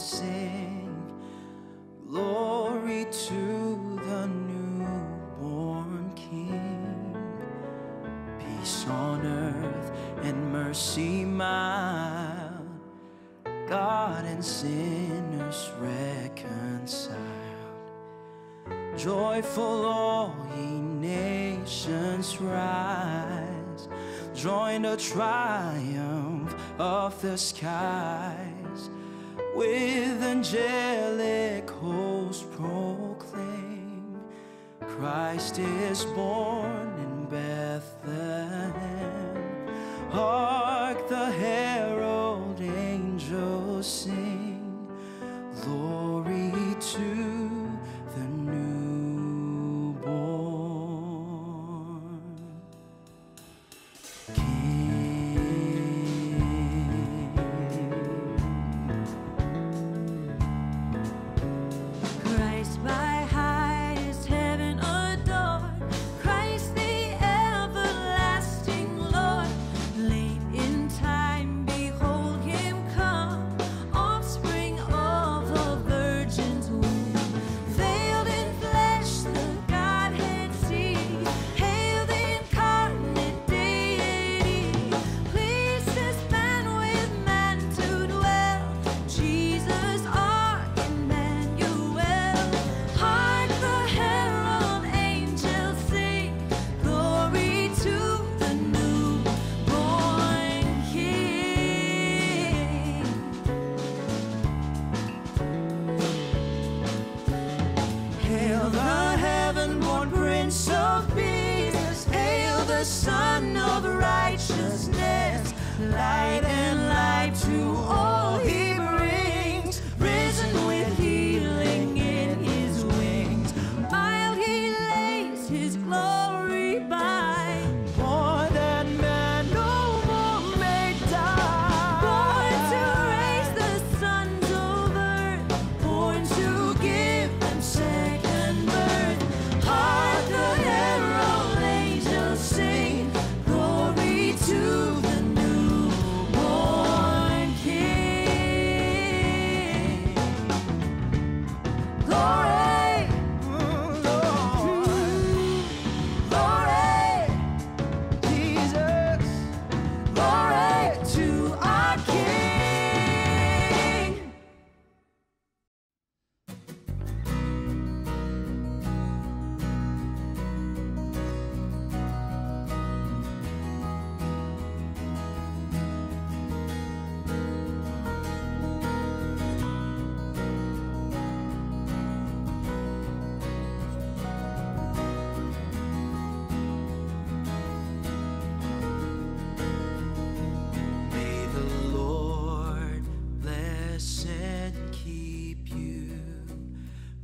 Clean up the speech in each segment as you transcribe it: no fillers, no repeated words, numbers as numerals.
sing glory to the newborn King. Peace on earth and mercy mild, God and sinners reconciled. Joyful all ye nations rise, join the triumph of the skies. With angelic hosts proclaim, Christ is born in Bethlehem. Hark the herald angels sing, glory to the newborn King. Christ by highest heaven adored, Christ the everlasting Lord. Late in time, behold him come, offspring of a virgin's womb. Veiled in flesh, the Godhead see, hail the incarnate deity. Pleased this man with man to dwell, Jesus our Emmanuel. Hark the herald angels sing, glory to the newborn King. Hail the heaven-born Prince of Peace, hail the Son of righteousness. Light and light to all he brings, risen with healing in his wings. Mild he lays his glory by, Born that man no more may die. born to raise the sons of earth, Born to give them second birth. Hark the herald angels sing, glory to the newborn King. Glory, glory, Jesus, glory to our King. May the Lord bless and keep you,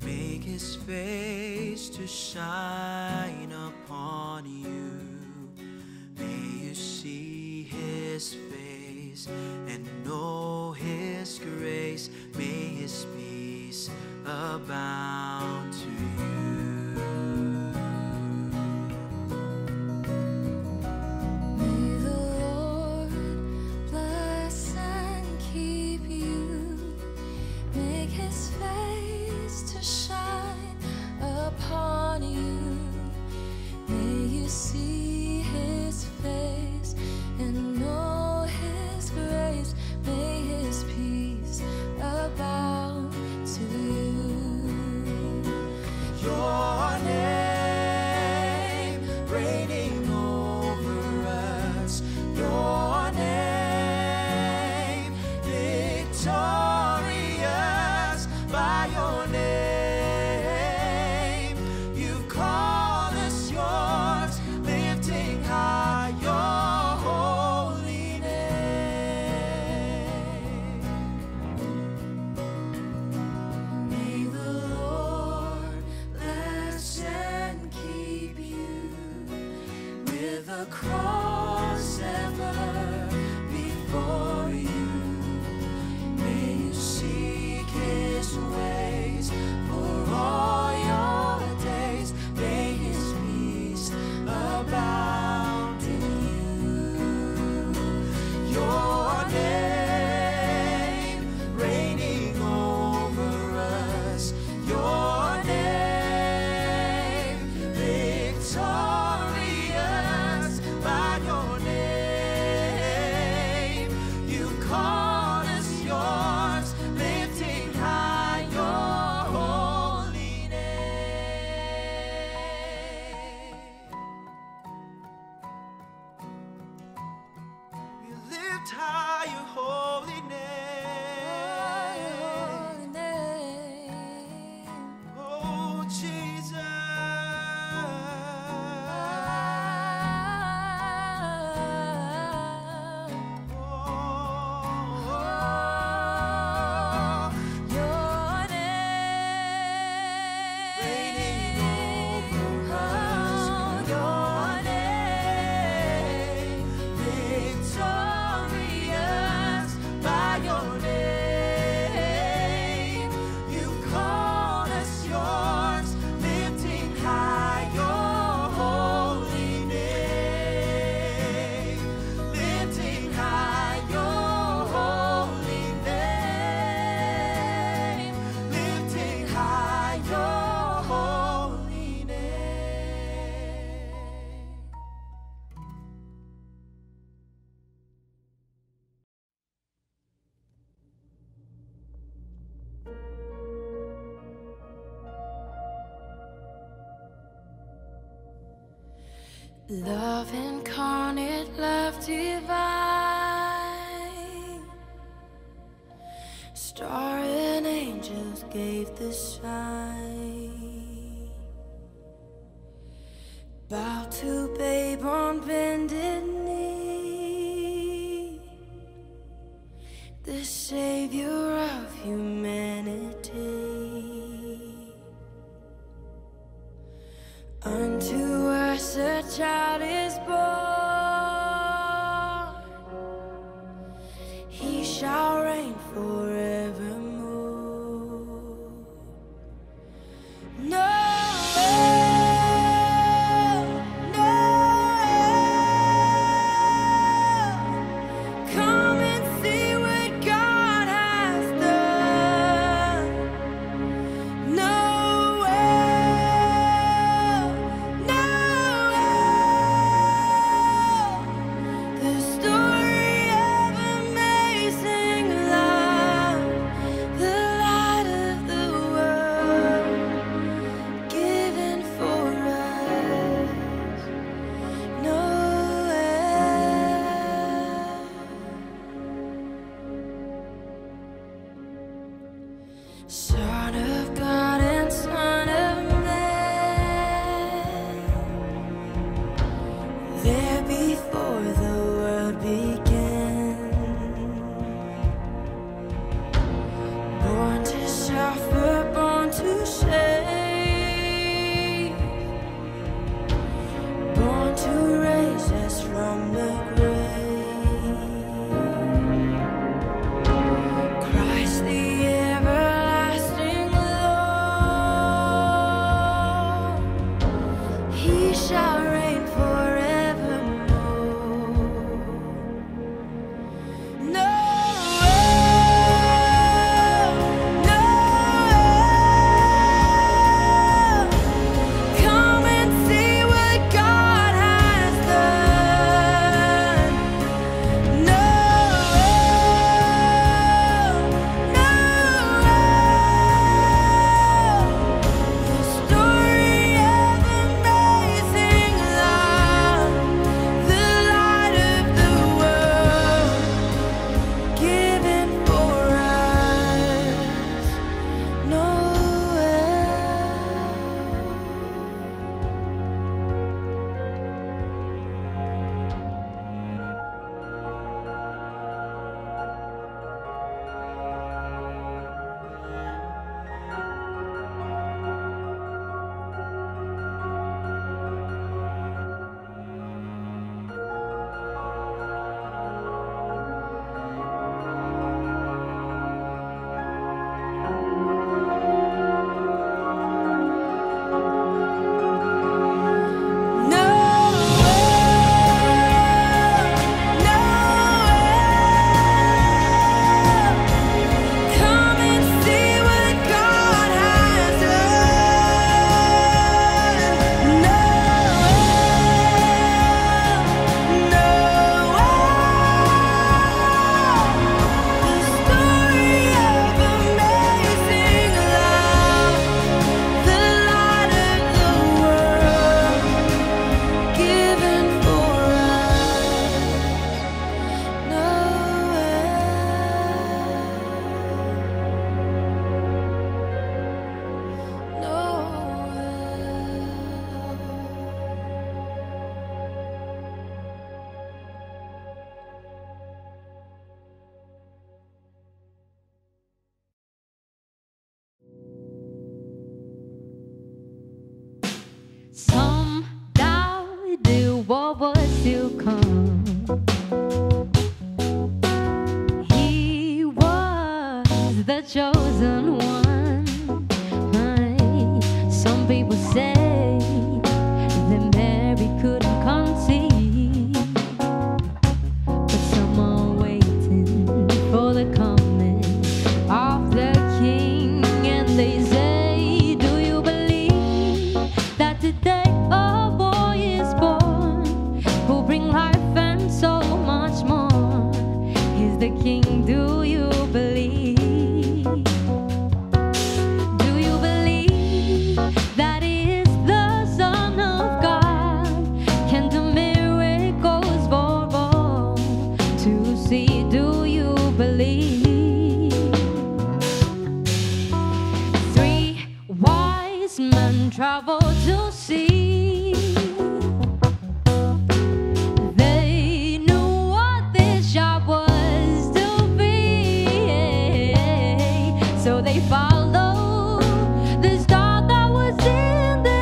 make his face to shine upon you. May you see his face and know his grace. May his peace abound to you. May the Lord bless and keep you, make his face to shine upon you. May you see his face and know his grace. May his peace abound to you. Your name reigning over us, your name victorious. By your name you've called us yours, lifted Love incarnate, love divine. Star and angels gave the sign. Bow to babe on bended knee, the savior of humanity. Unto us a child is born, he shall reign forevermore. No, no, come and see what God has done. No, the story of amazing love, the light of the world, given for us. Noel, Son of God and Son of Man, there before the world began, born to suffer, born to save, born to raise us from the grave. Christ the everlasting Lord, he shall reign forevermore. No, no, come and see what God has done. No, no, the story of amazing love, the light of the world, given for us. Come and see what God has done. No, the story of amazing love, the light of the world, given for us. Some doubted what was to come. He was the chosen one. Some people say that Mary couldn't conceive, but some are waiting for the coming of the King, and they say, do you believe that today a boy is born who'll bring life and so much more? He's the King, do you believe? men travel to see. They knew what this job was to be, so they followed the star that was in the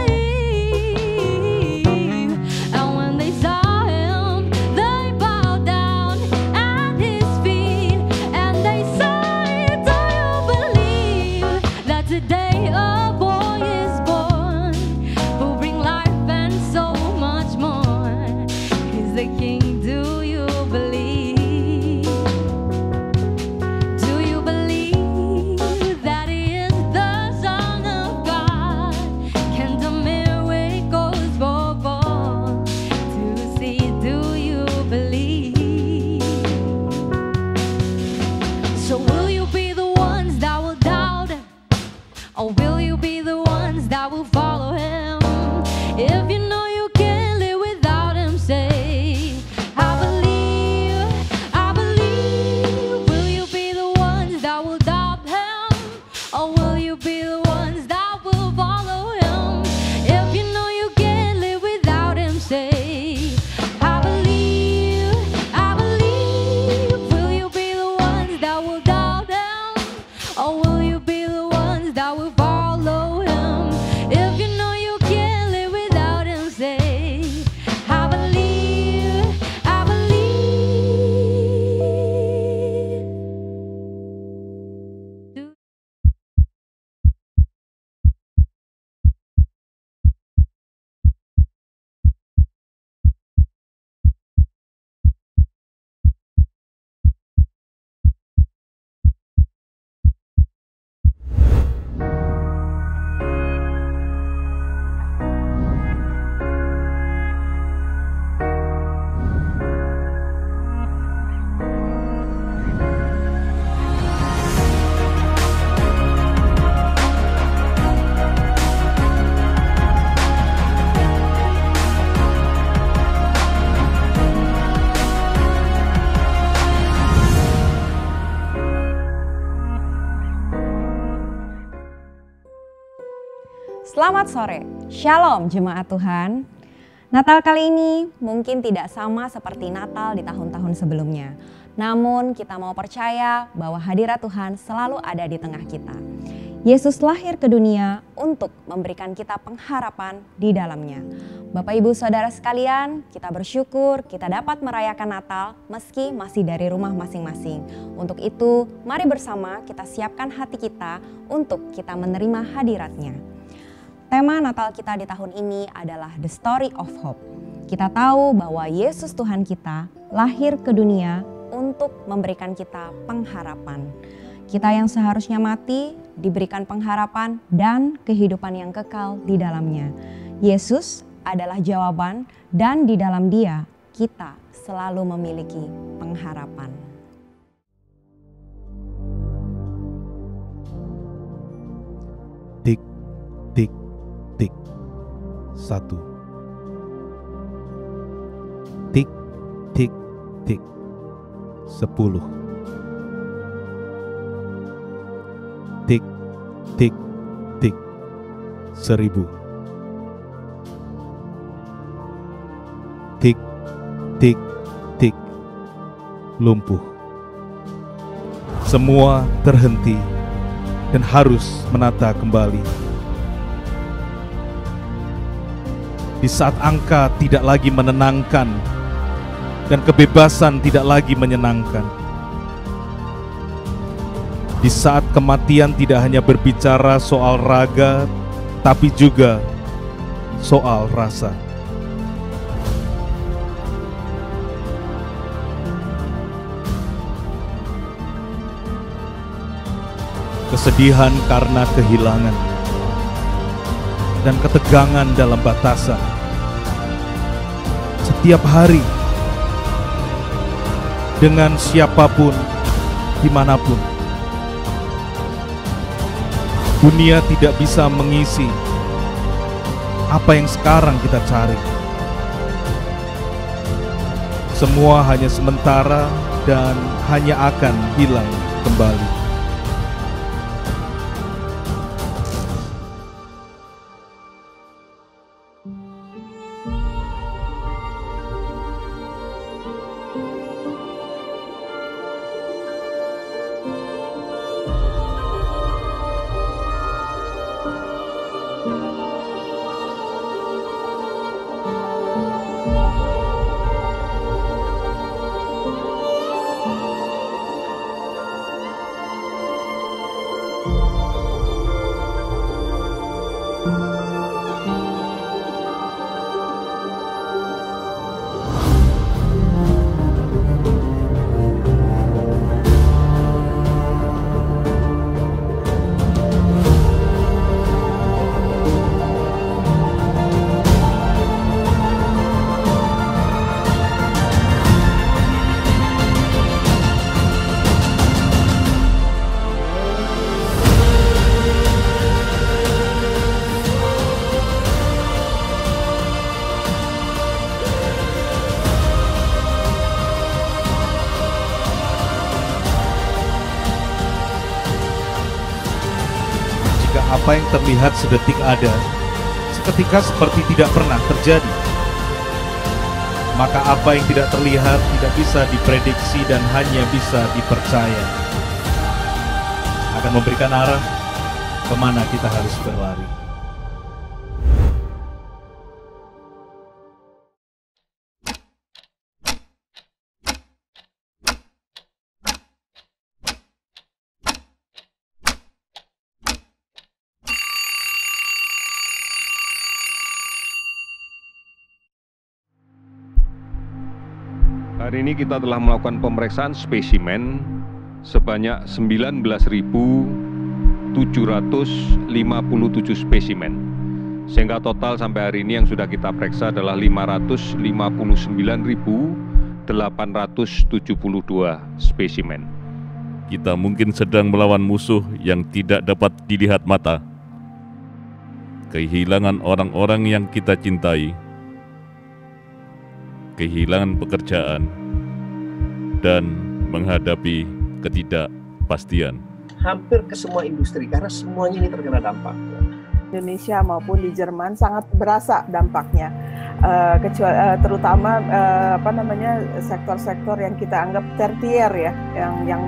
eve. And when they saw him, they bowed down at his feet, and they said, "Do you believe that today a boy is born, who'll bring life and so much more? He's the King. Do you believe? Do you believe that he is the Son of God? Can the miracles perform to see? Do you believe? So will you be the ones that will doubt him, or will you be the ones that will follow him? If you know you can't live without him, say, I believe, I believe. Will you be the ones that will doubt him, or will you be the ones that will follow him? If you know you can't live without him, say, I believe, I believe. Will you be the ones that will doubt him, or will you be the ones that will follow him? If you know you can't live without him, say, I believe, I believe. Selamat sore, Shalom jemaat Tuhan. Natal kali ini mungkin tidak sama seperti Natal di tahun-tahun sebelumnya. Namun kita mau percaya bahwa hadirat Tuhan selalu ada di tengah kita. Yesus lahir ke dunia untuk memberikan kita pengharapan di dalamnya. Bapak Ibu Saudara sekalian, kita bersyukur kita dapat merayakan Natal meski masih dari rumah masing-masing. Untuk itu, mari bersama kita siapkan hati kita untuk kita menerima hadiratnya. Tema Natal kita di tahun ini adalah The Story of Hope. Kita tahu bahwa Yesus Tuhan kita lahir ke dunia untuk memberikan kita pengharapan. Kita yang seharusnya mati diberikan pengharapan dan kehidupan yang kekal di dalamnya. Yesus adalah jawaban dan di dalam Dia kita selalu memiliki pengharapan. Tik, tik, tik. 1. Tik, tik, tik. 10. Tik, tik, tik. 1000. Tik, tik, tik. Lumpuh. Semua terhenti dan harus menata kembali. Di saat angka tidak lagi menenangkan dan kebebasan tidak lagi menyenangkan. Di saat kematian tidak hanya berbicara soal raga, tapi juga soal rasa. Kesedihan karena kehilangan dan ketegangan dalam batasan. Setiap hari, dengan siapapun, dimanapun. Dunia tidak bisa mengisi apa yang sekarang kita cari. Semua hanya sementara dan hanya akan hilang kembali. apa yang terlihat sedetik ada, seketika seperti tidak pernah terjadi. Maka apa yang tidak terlihat tidak bisa diprediksi dan hanya bisa dipercaya. Akan memberikan arah kemana kita harus berlari. Hari ini kita telah melakukan pemeriksaan spesimen sebanyak 19.757 spesimen. Sehingga total sampai hari ini yang sudah kita periksa adalah 559.872 spesimen. Kita mungkin sedang melawan musuh yang tidak dapat dilihat mata. Kehilangan orang-orang yang kita cintai, kehilangan pekerjaan, dan menghadapi ketidakpastian. Hampir ke semua industri karena semuanya ini terkena dampak. Indonesia maupun di Jerman sangat berasa dampaknya, terutama sektor-sektor yang kita anggap tertier ya, yang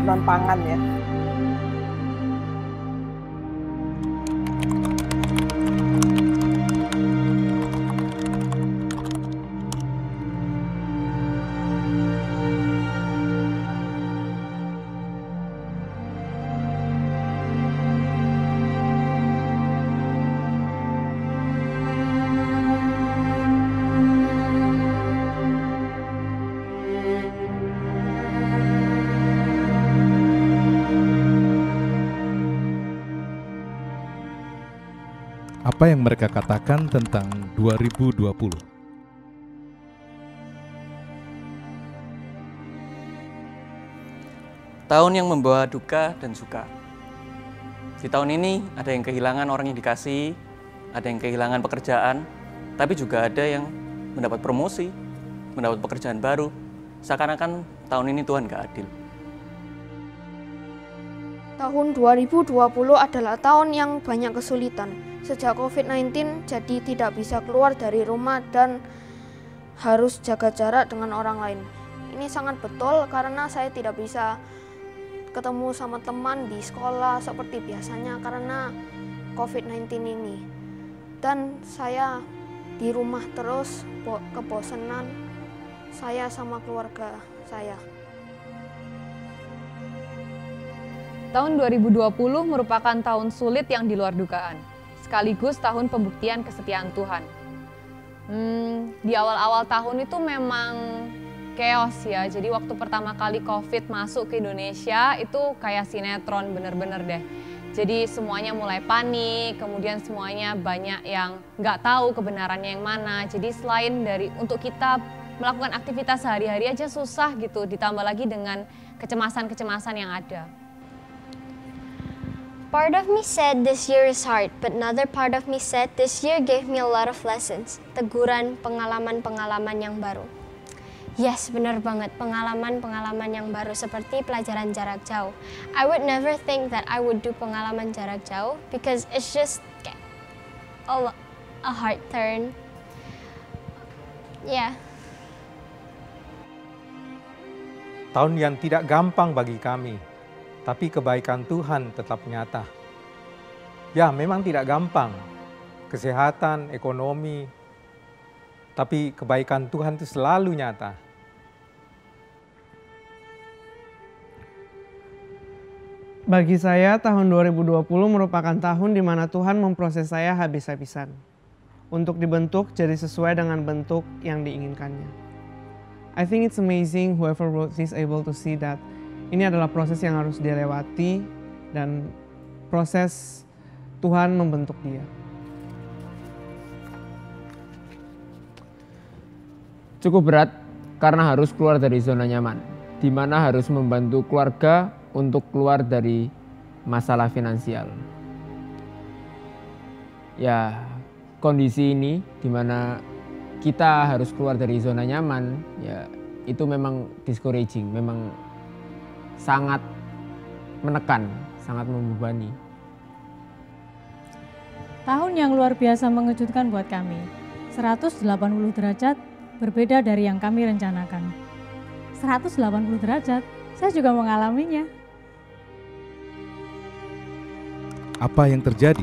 non pangan ya. Apa yang mereka katakan tentang 2020? Tahun yang membawa duka dan suka. Di tahun ini ada yang kehilangan orang yang dikasihi, ada yang kehilangan pekerjaan, tapi juga ada yang mendapat promosi, mendapat pekerjaan baru. Seakan-akan tahun ini Tuhan gak adil. Tahun 2020 adalah tahun yang banyak kesulitan. Sejak COVID-19 jadi tidak bisa keluar dari rumah dan harus jaga jarak dengan orang lain. Ini sangat betul karena saya tidak bisa ketemu sama teman di sekolah seperti biasanya karena COVID-19 ini. Dan saya di rumah terus, kebosanan saya sama keluarga saya. Tahun 2020 merupakan tahun sulit yang di luar dugaan, sekaligus tahun pembuktian kesetiaan Tuhan. Di awal-awal tahun itu memang chaos ya, jadi waktu pertama kali COVID masuk ke Indonesia itu kayak sinetron bener-bener deh. Jadi semuanya mulai panik, kemudian semuanya banyak yang nggak tahu kebenarannya yang mana. Jadi selain dari untuk kita melakukan aktivitas sehari-hari aja susah gitu, ditambah lagi dengan kecemasan-kecemasan yang ada. Part of me said this year is hard, but another part of me said this year gave me a lot of lessons. Teguran, pengalaman-pengalaman yang baru. Yes, benar banget, pengalaman-pengalaman yang baru seperti pelajaran jarak jauh. I would never think that I would do pengalaman jarak jauh because it's just a hard turn. Yeah. Tahun yang tidak gampang bagi kami. Tapi kebaikan Tuhan tetap nyata. Ya, memang tidak gampang. Kesehatan, ekonomi, tapi kebaikan Tuhan itu selalu nyata. Bagi saya, tahun 2020 merupakan tahun di mana Tuhan memproses saya habis-habisan untuk dibentuk jadi sesuai dengan bentuk yang diinginkannya. I think it's amazing whoever wrote this able to see that ini adalah proses yang harus dilewati dan proses Tuhan membentuk dia. Cukup berat karena harus keluar dari zona nyaman, di mana harus membantu keluarga untuk keluar dari masalah finansial. Ya, kondisi ini di mana kita harus keluar dari zona nyaman, ya itu memang discouraging, memang sangat menekan, sangat membebani. Tahun yang luar biasa mengejutkan buat kami. 180 derajat berbeda dari yang kami rencanakan. 180 derajat, saya juga mengalaminya. Apa yang terjadi?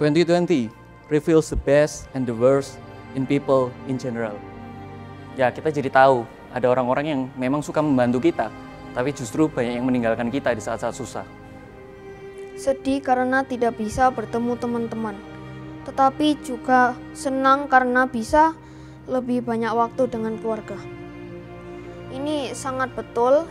"2020 reveals the best and the worst in people in general." Ya, kita jadi tahu ada orang-orang yang memang suka membantu kita, tapi justru banyak yang meninggalkan kita di saat-saat susah. Sedih karena tidak bisa bertemu teman-teman, tetapi juga senang karena bisa lebih banyak waktu dengan keluarga. Ini sangat betul,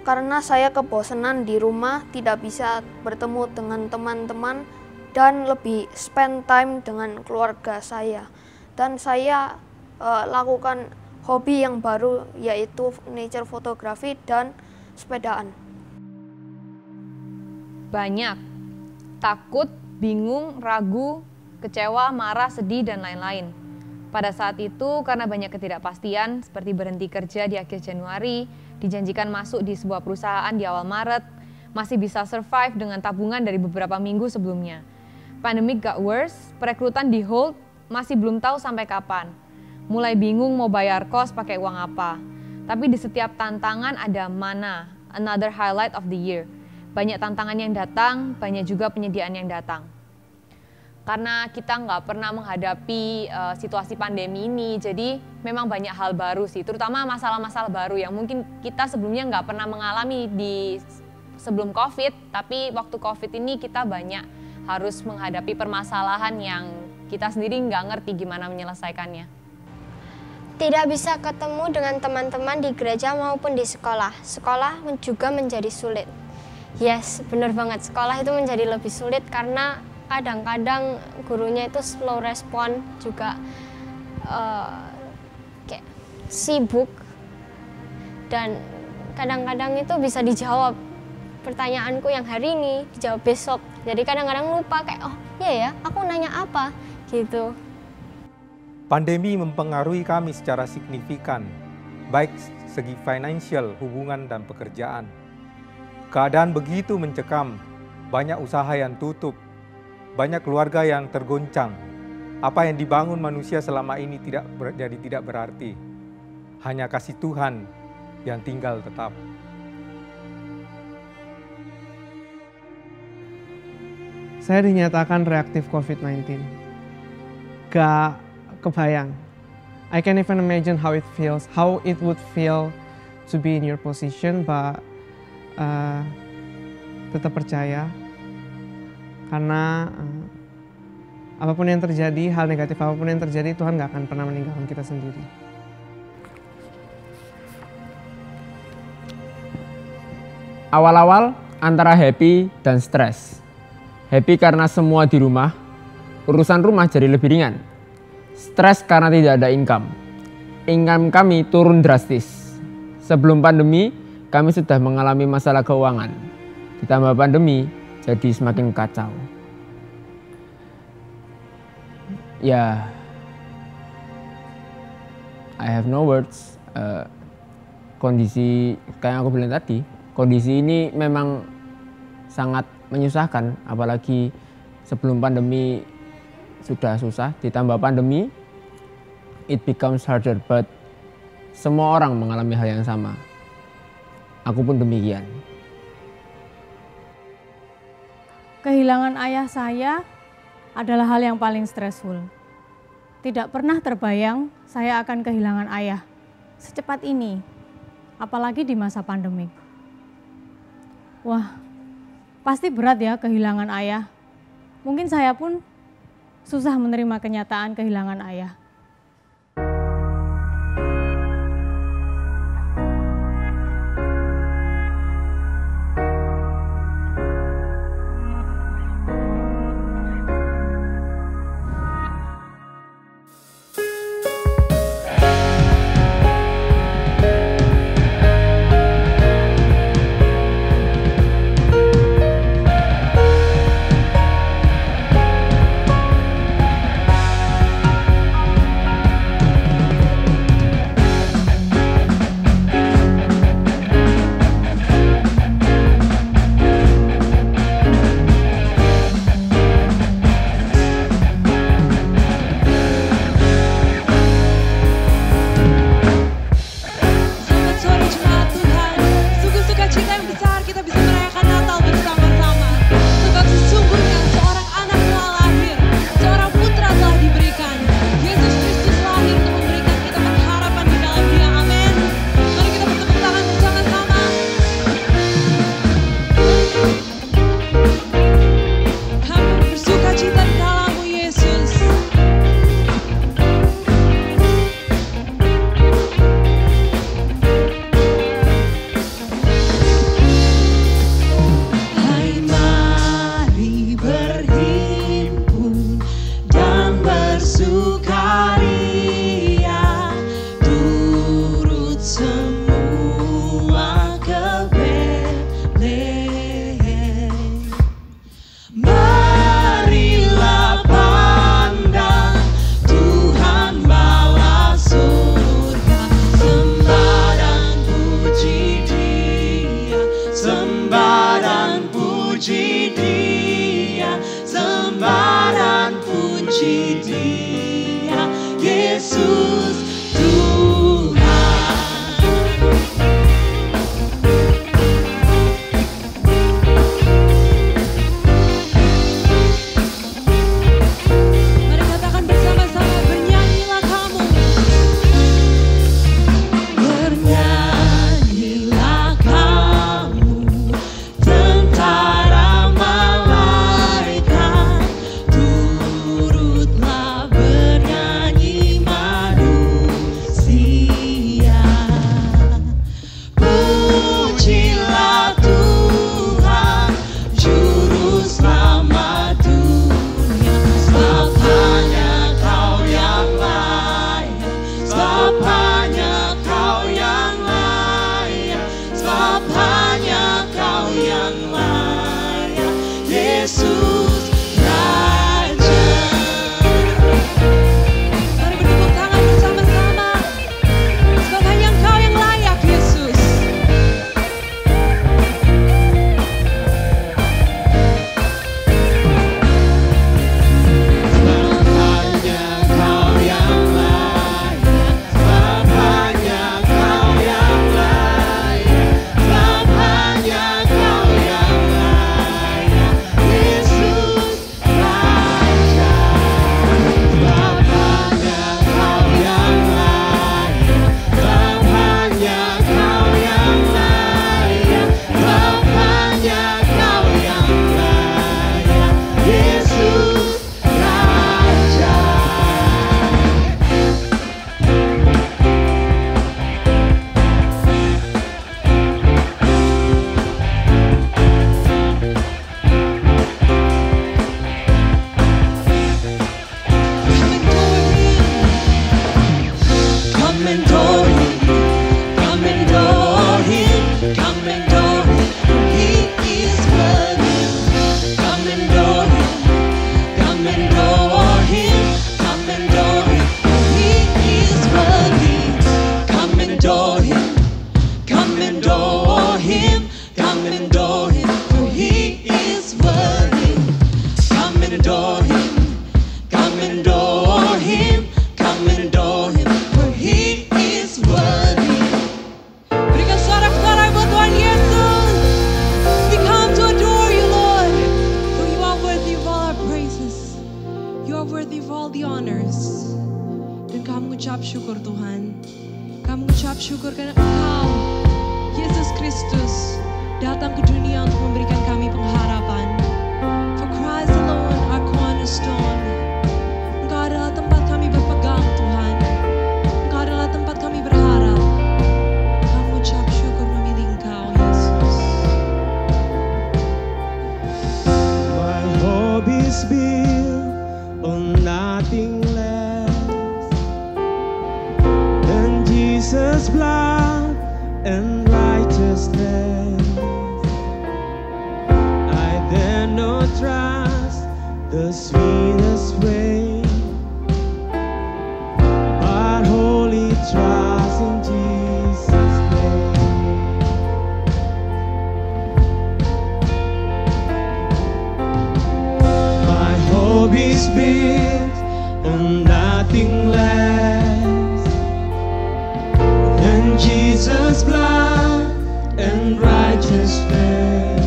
karena saya kebosanan di rumah, tidak bisa bertemu dengan teman-teman dan lebih spend time dengan keluarga saya. Dan saya lakukan hobi yang baru, yaitu nature photography dan sepedaan. Banyak. Takut, bingung, ragu, kecewa, marah, sedih, dan lain-lain. Pada saat itu, karena banyak ketidakpastian, seperti berhenti kerja di akhir Januari, dijanjikan masuk di sebuah perusahaan di awal Maret, masih bisa survive dengan tabungan dari beberapa minggu sebelumnya. Pandemic got worse, perekrutan di hold, masih belum tahu sampai kapan. Mulai bingung mau bayar kos pakai uang apa. Tapi di setiap tantangan ada mana, another highlight of the year. Banyak tantangan yang datang, banyak juga penyediaan yang datang. Karena kita nggak pernah menghadapi situasi pandemi ini, jadi memang banyak hal baru sih, terutama masalah-masalah baru yang mungkin kita sebelumnya nggak pernah mengalami di sebelum COVID, tapi waktu COVID ini kita banyak harus menghadapi permasalahan yang kita sendiri nggak ngerti gimana menyelesaikannya. Tidak bisa ketemu dengan teman-teman di gereja maupun di sekolah. Sekolah juga menjadi sulit. Yes, benar banget. Sekolah itu menjadi lebih sulit karena kadang-kadang gurunya itu slow respon, juga kayak sibuk, dan kadang-kadang itu bisa dijawab pertanyaanku yang hari ini dijawab besok. Jadi kadang-kadang lupa kayak, oh iya ya, aku nanya apa gitu. Pandemi mempengaruhi kami secara signifikan, baik segi finansial, hubungan, dan pekerjaan. Keadaan begitu mencekam, banyak usaha yang tutup, banyak keluarga yang tergoncang. Apa yang dibangun manusia selama ini tidak berarti. Hanya kasih Tuhan yang tinggal tetap. Saya dinyatakan reaktif COVID-19. Gak kebayang. I can't even imagine how it would feel to be in your position, but tetap percaya. Karena apapun yang terjadi, hal negatif apapun yang terjadi, Tuhan gak akan pernah meninggalkan kita sendiri. Awal-awal antara happy dan stres. Happy karena semua di rumah, urusan rumah jadi lebih ringan. Stres karena tidak ada income. Income kami turun drastis. Sebelum pandemi, kami sudah mengalami masalah keuangan. Ditambah pandemi, jadi semakin kacau. Ya, I have no words. Kondisi kayak yang aku bilang tadi, kondisi ini memang sangat menyusahkan, apalagi sebelum pandemi sudah susah, ditambah pandemi, it becomes harder, but semua orang mengalami hal yang sama. Aku pun demikian. Kehilangan ayah saya adalah hal yang paling stressful. Tidak pernah terbayang saya akan kehilangan ayah secepat ini, apalagi di masa pandemik. Wah, pasti berat ya kehilangan ayah. Mungkin saya pun susah menerima kenyataan kehilangan ayah. bersyukur karena Engkau, Yesus Kristus, datang ke dunia untuk memberikan kami pengharapan. For Christ alone, our cornerstone. Engkau adalah tempat kami berpegang, Tuhan. Engkau adalah tempat kami berharap. Kami ucap syukur memilih Engkau, Yesus. My hope is built on nothing less than Jesus' blood and righteousness. I dare not trust the sweetest way, but wholly trust in Jesus' name. My hope is built on nothing less than Jesus' blood and righteousness.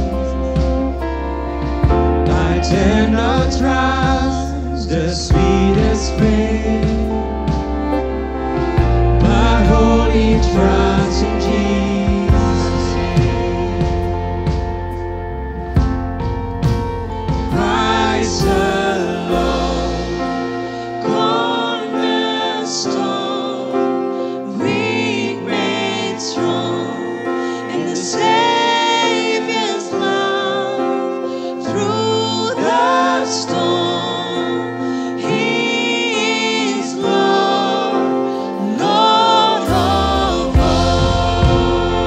I dare not trust the sweetest frame, but wholly trust in Jesus' name. Christ alone, cornerstone, weak made strong, in the Savior's love through the storm. He is Lord, Lord of all.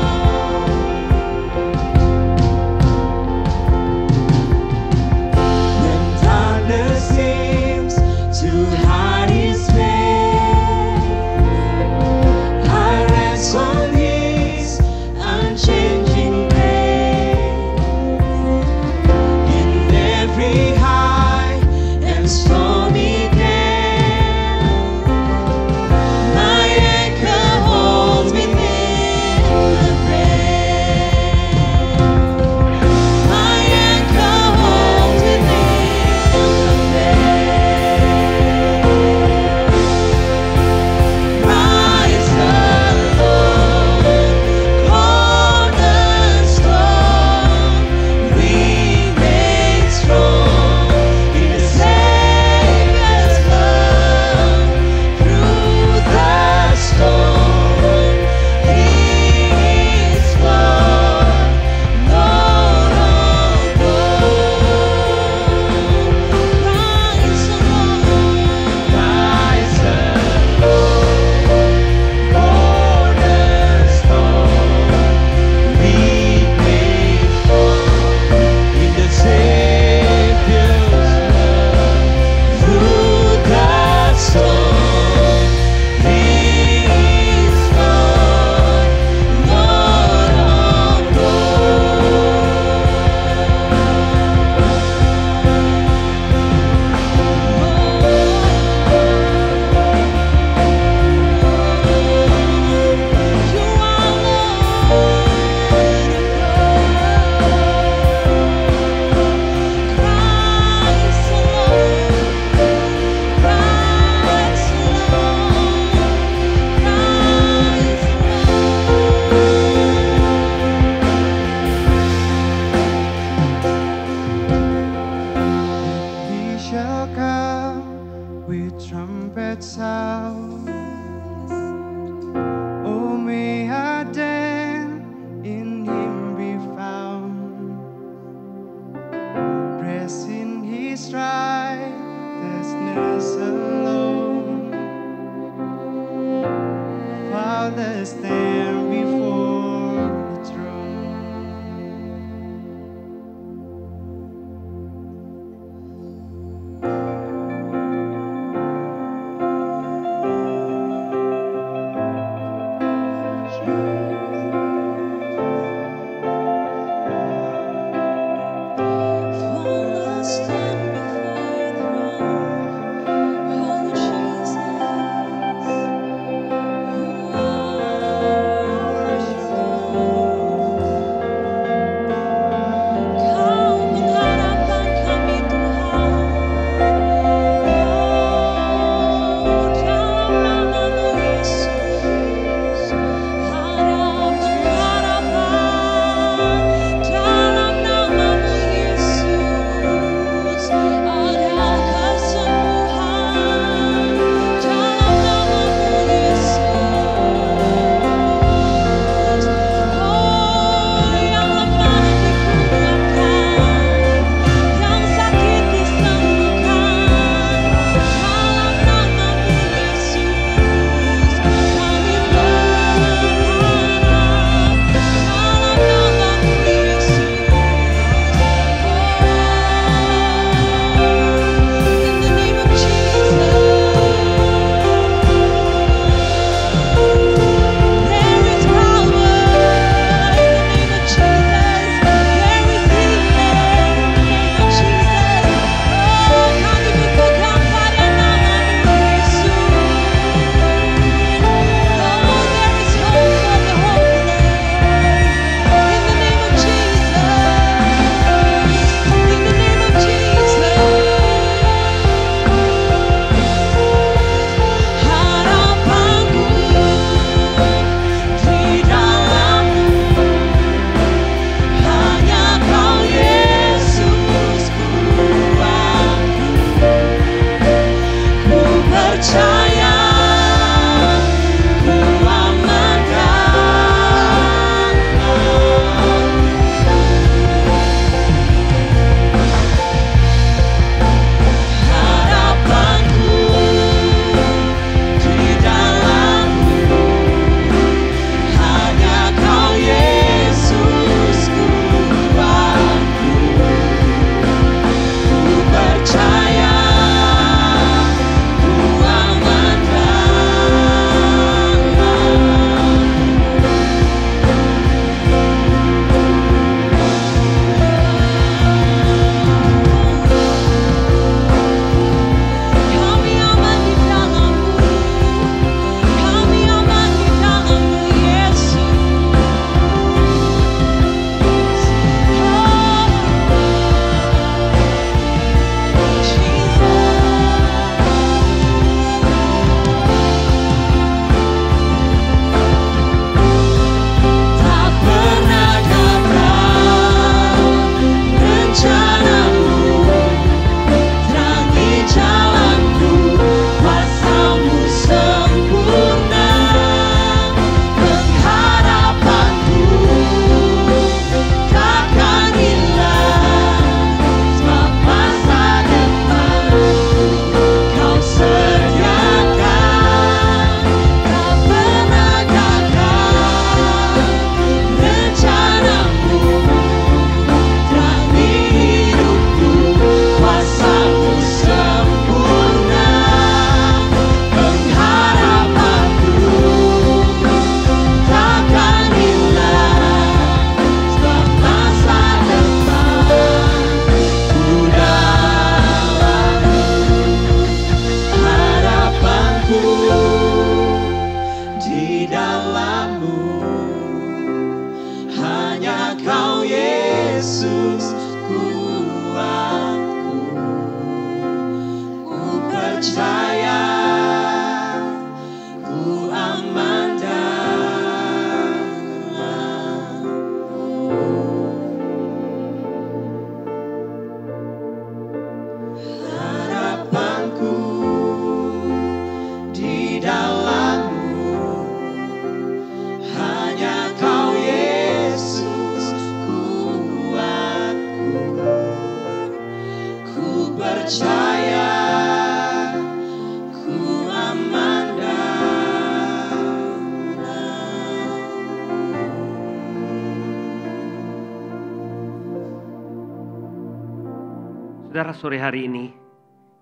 Saudara, sore hari ini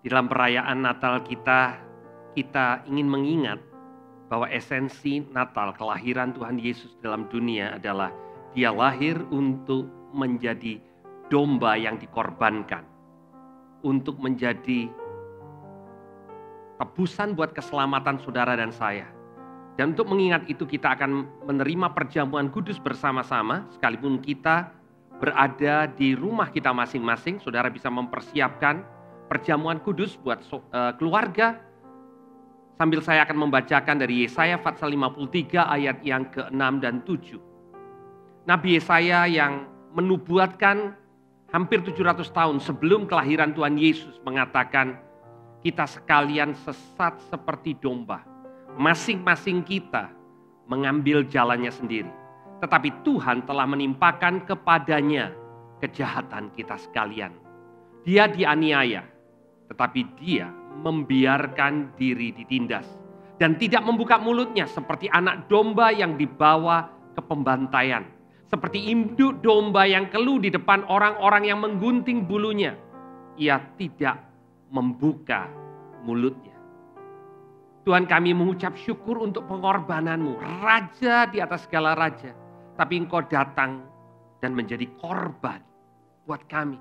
di dalam perayaan Natal kita ingin mengingat bahwa esensi Natal, kelahiran Tuhan Yesus dalam dunia adalah Dia lahir untuk menjadi domba yang dikorbankan, untuk menjadi tebusan buat keselamatan saudara dan saya. Dan untuk mengingat itu kita akan menerima perjamuan kudus bersama-sama, sekalipun kita berada di rumah kita masing-masing. Saudara bisa mempersiapkan perjamuan kudus buat keluarga. Sambil saya akan membacakan dari Yesaya pasal 53 ayat yang ke-6 dan 7. Nabi Yesaya yang menubuatkan hampir 700 tahun sebelum kelahiran Tuhan Yesus mengatakan, kita sekalian sesat seperti domba. Masing-masing kita mengambil jalannya sendiri. Tetapi Tuhan telah menimpakan kepadanya kejahatan kita sekalian. Dia dianiaya, tetapi dia membiarkan diri ditindas. Dan tidak membuka mulutnya seperti anak domba yang dibawa ke pembantaian. Seperti induk domba yang keluh di depan orang-orang yang menggunting bulunya. Ia tidak membuka mulutnya. Tuhan, kami mengucap syukur untuk pengorbananmu. Raja di atas segala raja. Tapi Engkau datang dan menjadi korban buat kami.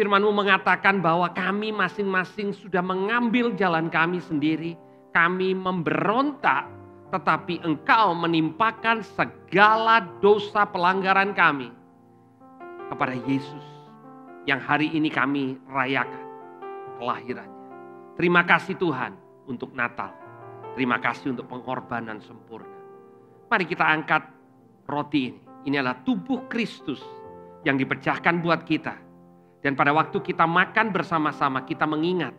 Firman-Mu mengatakan bahwa kami masing-masing sudah mengambil jalan kami sendiri. Kami memberontak, tetapi Engkau menimpakan segala dosa pelanggaran kami kepada Yesus yang hari ini kami rayakan kelahirannya. Terima kasih Tuhan untuk Natal. Terima kasih untuk pengorbanan sempurna. Mari kita angkat roti ini. Ini adalah tubuh Kristus yang dipecahkan buat kita. Dan pada waktu kita makan bersama-sama, kita mengingat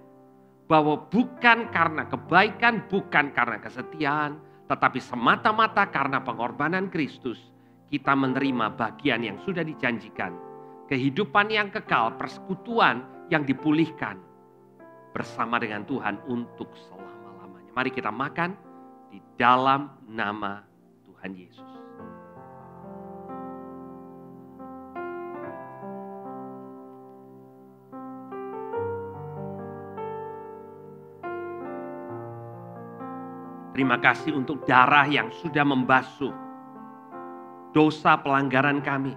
bahwa bukan karena kebaikan, bukan karena kesetiaan, tetapi semata-mata karena pengorbanan Kristus, kita menerima bagian yang sudah dijanjikan. Kehidupan yang kekal, persekutuan yang dipulihkan bersama dengan Tuhan untuk selama-lamanya. Mari kita makan di dalam nama Tuhan Yesus. Terima kasih untuk darah yang sudah membasuh dosa pelanggaran kami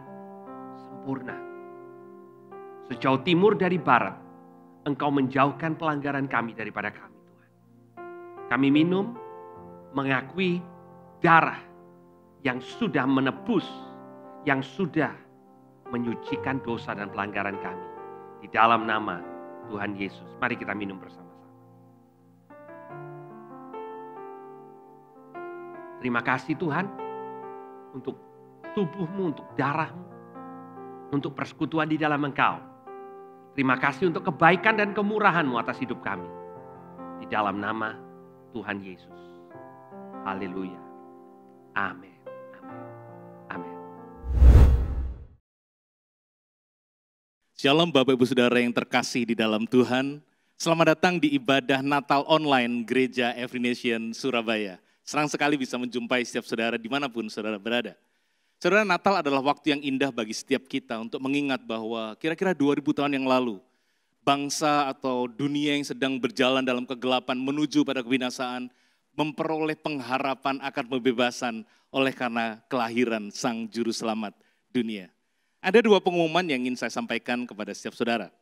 sempurna. Sejauh timur dari barat, Engkau menjauhkan pelanggaran kami daripada kami, Tuhan. Kami minum, mengakui darah yang sudah menebus, yang sudah menyucikan dosa dan pelanggaran kami. Di dalam nama Tuhan Yesus. Mari kita minum bersama-sama. Terima kasih Tuhan untuk tubuh-Mu, untuk darah-Mu, untuk persekutuan di dalam Engkau. Terima kasih untuk kebaikan dan kemurahan-Mu atas hidup kami. Di dalam nama Tuhan Yesus. Haleluya. Amin. Shalom Bapak Ibu Saudara yang terkasih di dalam Tuhan. Selamat datang di ibadah Natal online Gereja Every Nation Surabaya. Senang sekali bisa menjumpai setiap saudara dimanapun saudara berada. Saudara, Natal adalah waktu yang indah bagi setiap kita untuk mengingat bahwa kira-kira 2000 tahun yang lalu, bangsa atau dunia yang sedang berjalan dalam kegelapan menuju pada kebinasaan, memperoleh pengharapan akan pembebasan oleh karena kelahiran Sang Juru Selamat dunia. Ada dua pengumuman yang ingin saya sampaikan kepada setiap saudara.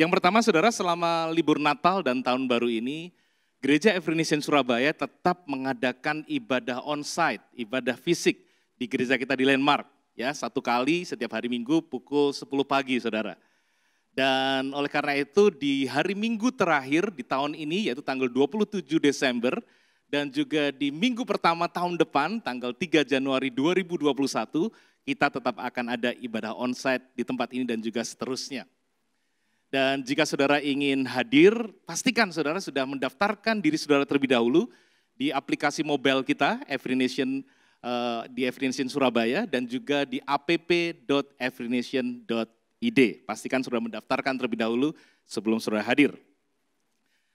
Yang pertama, saudara, selama libur Natal dan Tahun Baru ini, Gereja Every Nation Surabaya tetap mengadakan ibadah on-site, ibadah fisik di gereja kita di Landmark. Ya, satu kali setiap hari Minggu pukul 10 pagi, saudara. Dan oleh karena itu di hari Minggu terakhir di tahun ini, yaitu tanggal 27 Desember, dan juga di minggu pertama tahun depan, tanggal 3 Januari 2021, kita tetap akan ada ibadah on-site di tempat ini dan juga seterusnya. Dan jika saudara ingin hadir, pastikan saudara sudah mendaftarkan diri saudara terlebih dahulu di aplikasi mobile kita, Every Nation, di Every Nation Surabaya, dan juga di app.everynation.id. Pastikan saudara mendaftarkan terlebih dahulu sebelum saudara hadir.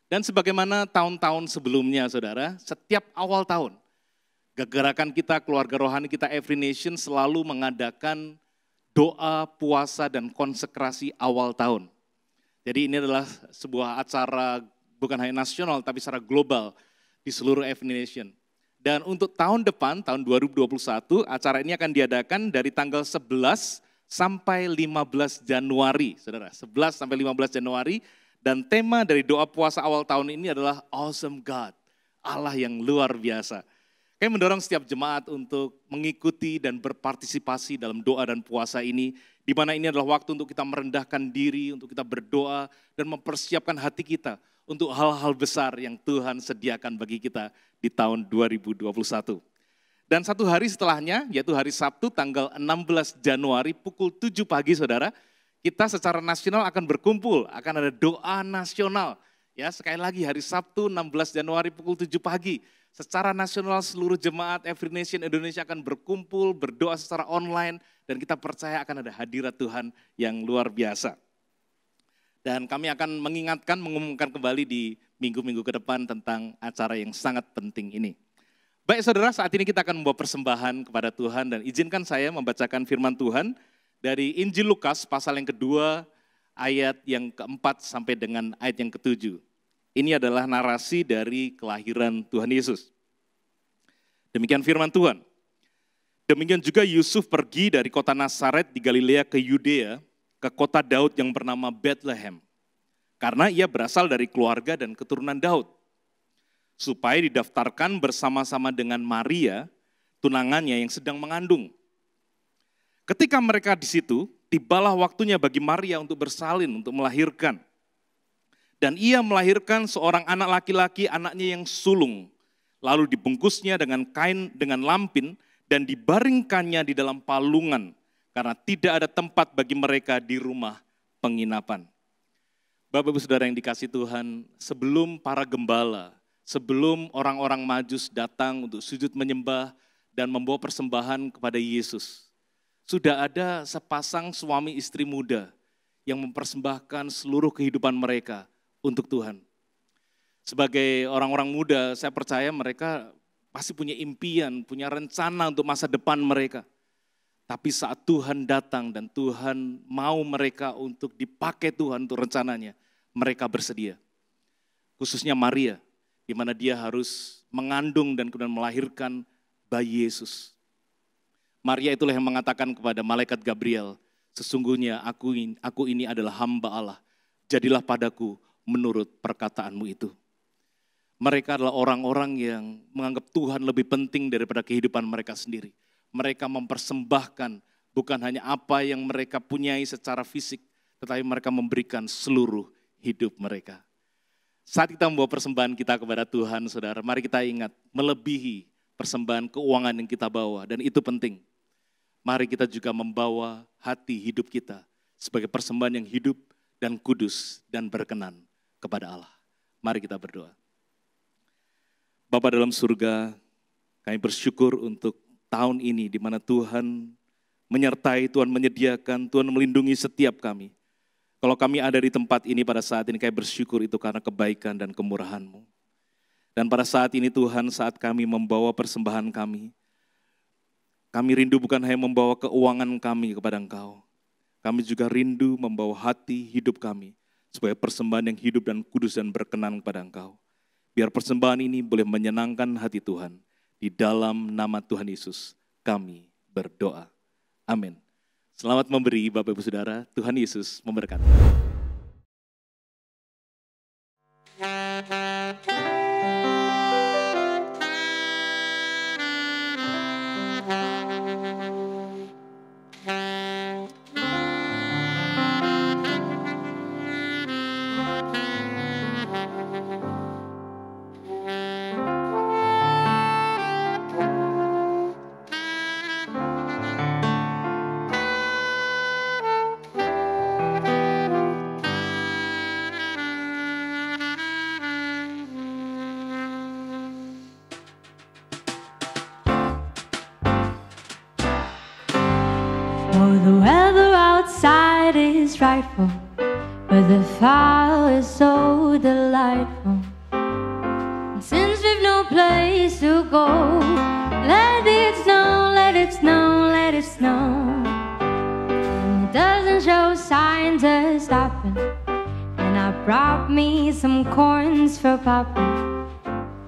Dan sebagaimana tahun-tahun sebelumnya saudara, setiap awal tahun, gerakan kita, keluarga rohani kita Every Nation selalu mengadakan doa, puasa, dan konsekrasi awal tahun. Jadi ini adalah sebuah acara bukan hanya nasional, tapi secara global di seluruh Every Nation. Dan untuk tahun depan, tahun 2021, acara ini akan diadakan dari tanggal 11 sampai 15 Januari, saudara. 11 sampai 15 Januari, dan tema dari doa puasa awal tahun ini adalah Awesome God, Allah yang luar biasa. Kami mendorong setiap jemaat untuk mengikuti dan berpartisipasi dalam doa dan puasa ini, di mana ini adalah waktu untuk kita merendahkan diri, untuk kita berdoa dan mempersiapkan hati kita untuk hal-hal besar yang Tuhan sediakan bagi kita di tahun 2021. Dan satu hari setelahnya, yaitu hari Sabtu tanggal 16 Januari pukul 7 pagi, saudara, kita secara nasional akan berkumpul, akan ada doa nasional. Ya, sekali lagi hari Sabtu 16 Januari pukul 7 pagi. Secara nasional seluruh jemaat Every Nation Indonesia akan berkumpul, berdoa secara online, dan kita percaya akan ada hadirat Tuhan yang luar biasa. Dan kami akan mengingatkan, mengumumkan kembali di minggu-minggu ke depan tentang acara yang sangat penting ini. Baik saudara, saat ini kita akan membawa persembahan kepada Tuhan, dan izinkan saya membacakan firman Tuhan dari Injil Lukas pasal yang kedua, ayat yang keempat sampai dengan ayat yang ketujuh. Ini adalah narasi dari kelahiran Tuhan Yesus. Demikian firman Tuhan. Demikian juga Yusuf pergi dari kota Nazaret di Galilea ke Yudea, ke kota Daud yang bernama Bethlehem. Karena ia berasal dari keluarga dan keturunan Daud. Supaya didaftarkan bersama-sama dengan Maria, tunangannya yang sedang mengandung. Ketika mereka di situ, tibalah waktunya bagi Maria untuk bersalin, untuk melahirkan. Dan ia melahirkan seorang anak laki-laki, anaknya yang sulung. Lalu dibungkusnya dengan kain, dengan lampin, dan dibaringkannya di dalam palungan. Karena tidak ada tempat bagi mereka di rumah penginapan. Bapak Ibu Saudara yang dikasihi Tuhan, sebelum para gembala, sebelum orang-orang Majus datang untuk sujud menyembah dan membawa persembahan kepada Yesus, sudah ada sepasang suami istri muda yang mempersembahkan seluruh kehidupan mereka untuk Tuhan. Sebagai orang-orang muda, saya percaya mereka pasti punya impian, punya rencana untuk masa depan mereka. Tapi saat Tuhan datang dan Tuhan mau mereka untuk dipakai Tuhan untuk rencananya, mereka bersedia. Khususnya Maria, di mana dia harus mengandung dan kemudian melahirkan bayi Yesus. Maria itulah yang mengatakan kepada malaikat Gabriel, sesungguhnya aku ini adalah hamba Allah, jadilah padaku menurut perkataanmu itu. Mereka adalah orang-orang yang menganggap Tuhan lebih penting daripada kehidupan mereka sendiri. Mereka mempersembahkan bukan hanya apa yang mereka punyai secara fisik, tetapi mereka memberikan seluruh hidup mereka. Saat kita membawa persembahan kita kepada Tuhan, saudara, mari kita ingat melebihi persembahan keuangan yang kita bawa, dan itu penting. Mari kita juga membawa hati hidup kita sebagai persembahan yang hidup dan kudus dan berkenan kepada Allah. Mari kita berdoa. Bapa dalam surga, kami bersyukur untuk tahun ini di mana Tuhan menyertai, Tuhan menyediakan, Tuhan melindungi setiap kami. Kalau kami ada di tempat ini pada saat ini, kami bersyukur itu karena kebaikan dan kemurahan-Mu. Dan pada saat ini Tuhan, saat kami membawa persembahan kami rindu bukan hanya membawa keuangan kami kepada Engkau. Kami juga rindu membawa hati hidup kami sebagai persembahan yang hidup dan kudus dan berkenan kepada Engkau. Biar persembahan ini boleh menyenangkan hati Tuhan. Di dalam nama Tuhan Yesus kami berdoa. Amin. Selamat memberi Bapak Ibu Saudara, Tuhan Yesus memberkati. Oh, the weather outside is frightful, but the fire is so delightful. And since we've no place to go, let it snow, let it snow, let it snow. brought me some corns for Papa.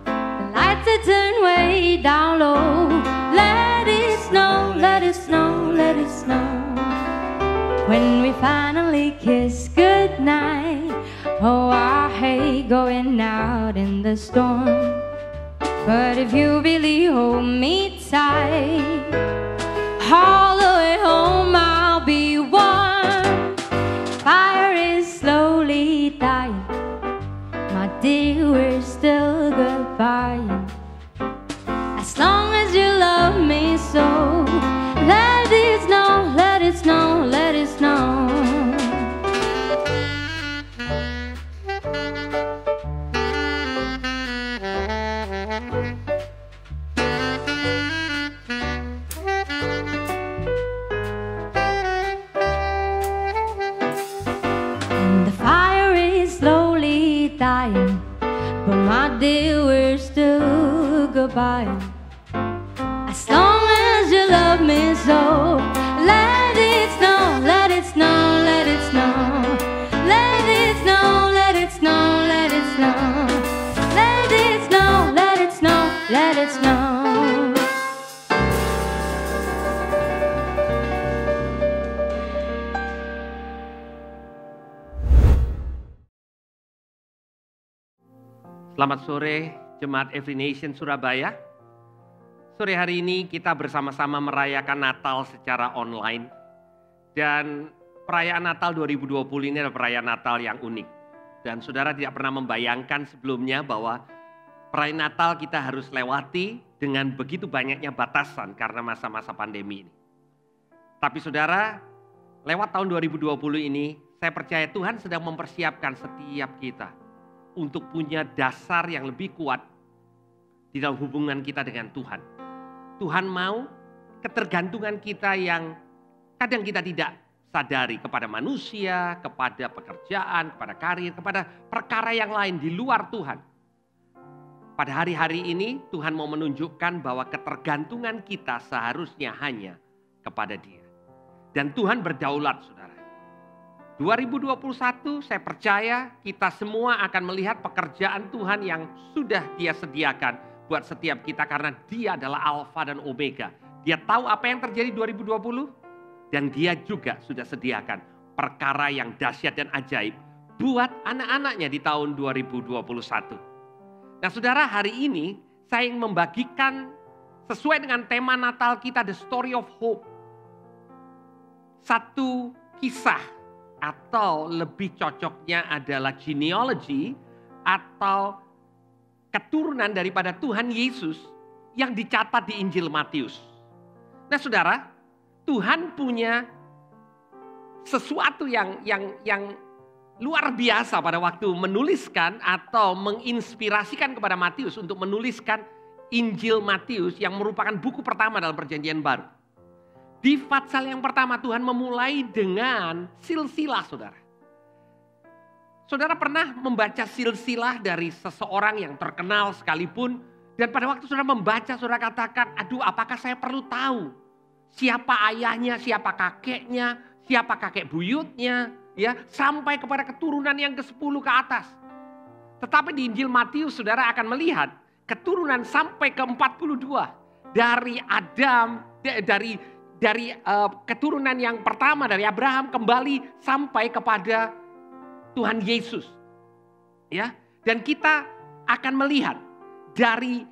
The lights are turned way down low. Let it snow, let it snow, let it snow. When we finally kiss goodnight, oh, I hate going out in the storm. But if you really hold me tight, all the way home I'll be warm. Fire is slowly dying, my dear, we're still goodbye. As long as you love me so, let it snow, let it snow, let it snow. And the fire is slowly dying, but my dear, we're still goodbye. As long as you love me so, let it snow, let it snow, let it snow. Let it snow, let it snow, let it snow. Let it snow, let it snow, let it snow. Selamat sore Jemaat Every Nation Surabaya. Sore hari ini kita bersama-sama merayakan Natal secara online. Dan perayaan Natal 2020 ini adalah perayaan Natal yang unik. Dan saudara tidak pernah membayangkan sebelumnya bahwa perayaan Natal kita harus lewati dengan begitu banyaknya batasan karena masa-masa pandemi ini. Tapi saudara, lewat tahun 2020 ini, saya percaya Tuhan sedang mempersiapkan setiap kita untuk punya dasar yang lebih kuat di dalam hubungan kita dengan Tuhan. Tuhan mau ketergantungan kita yang kadang kita tidak sadari kepada manusia, kepada pekerjaan, kepada karir, kepada perkara yang lain di luar Tuhan. Pada hari-hari ini Tuhan mau menunjukkan bahwa ketergantungan kita seharusnya hanya kepada Dia. Dan Tuhan berdaulat, saudara. 2021 saya percaya kita semua akan melihat pekerjaan Tuhan yang sudah Dia sediakan buat setiap kita karena Dia adalah Alfa dan Omega. Dia tahu apa yang terjadi 2020 dan Dia juga sudah sediakan perkara yang dahsyat dan ajaib buat anak-anaknya di tahun 2021. Nah saudara, hari ini saya ingin membagikan sesuai dengan tema Natal kita, The Story of Hope. Satu kisah atau lebih cocoknya adalah genealogy atau keturunan daripada Tuhan Yesus yang dicatat di Injil Matius. Nah saudara, Tuhan punya sesuatu yang luar biasa pada waktu menuliskan atau menginspirasikan kepada Matius untuk menuliskan Injil Matius yang merupakan buku pertama dalam Perjanjian Baru. Di pasal yang pertama Tuhan memulai dengan silsilah, saudara. Saudara pernah membaca silsilah dari seseorang yang terkenal sekalipun, dan pada waktu saudara membaca, saudara katakan, aduh apakah saya perlu tahu siapa ayahnya, siapa kakeknya, siapa kakek buyutnya, ya sampai kepada keturunan yang ke-10 ke atas. Tetapi di Injil Matius saudara akan melihat keturunan sampai ke-42 dari Adam, dari keturunan yang pertama dari Abraham kembali sampai kepada Tuhan Yesus. Ya, dan kita akan melihat dari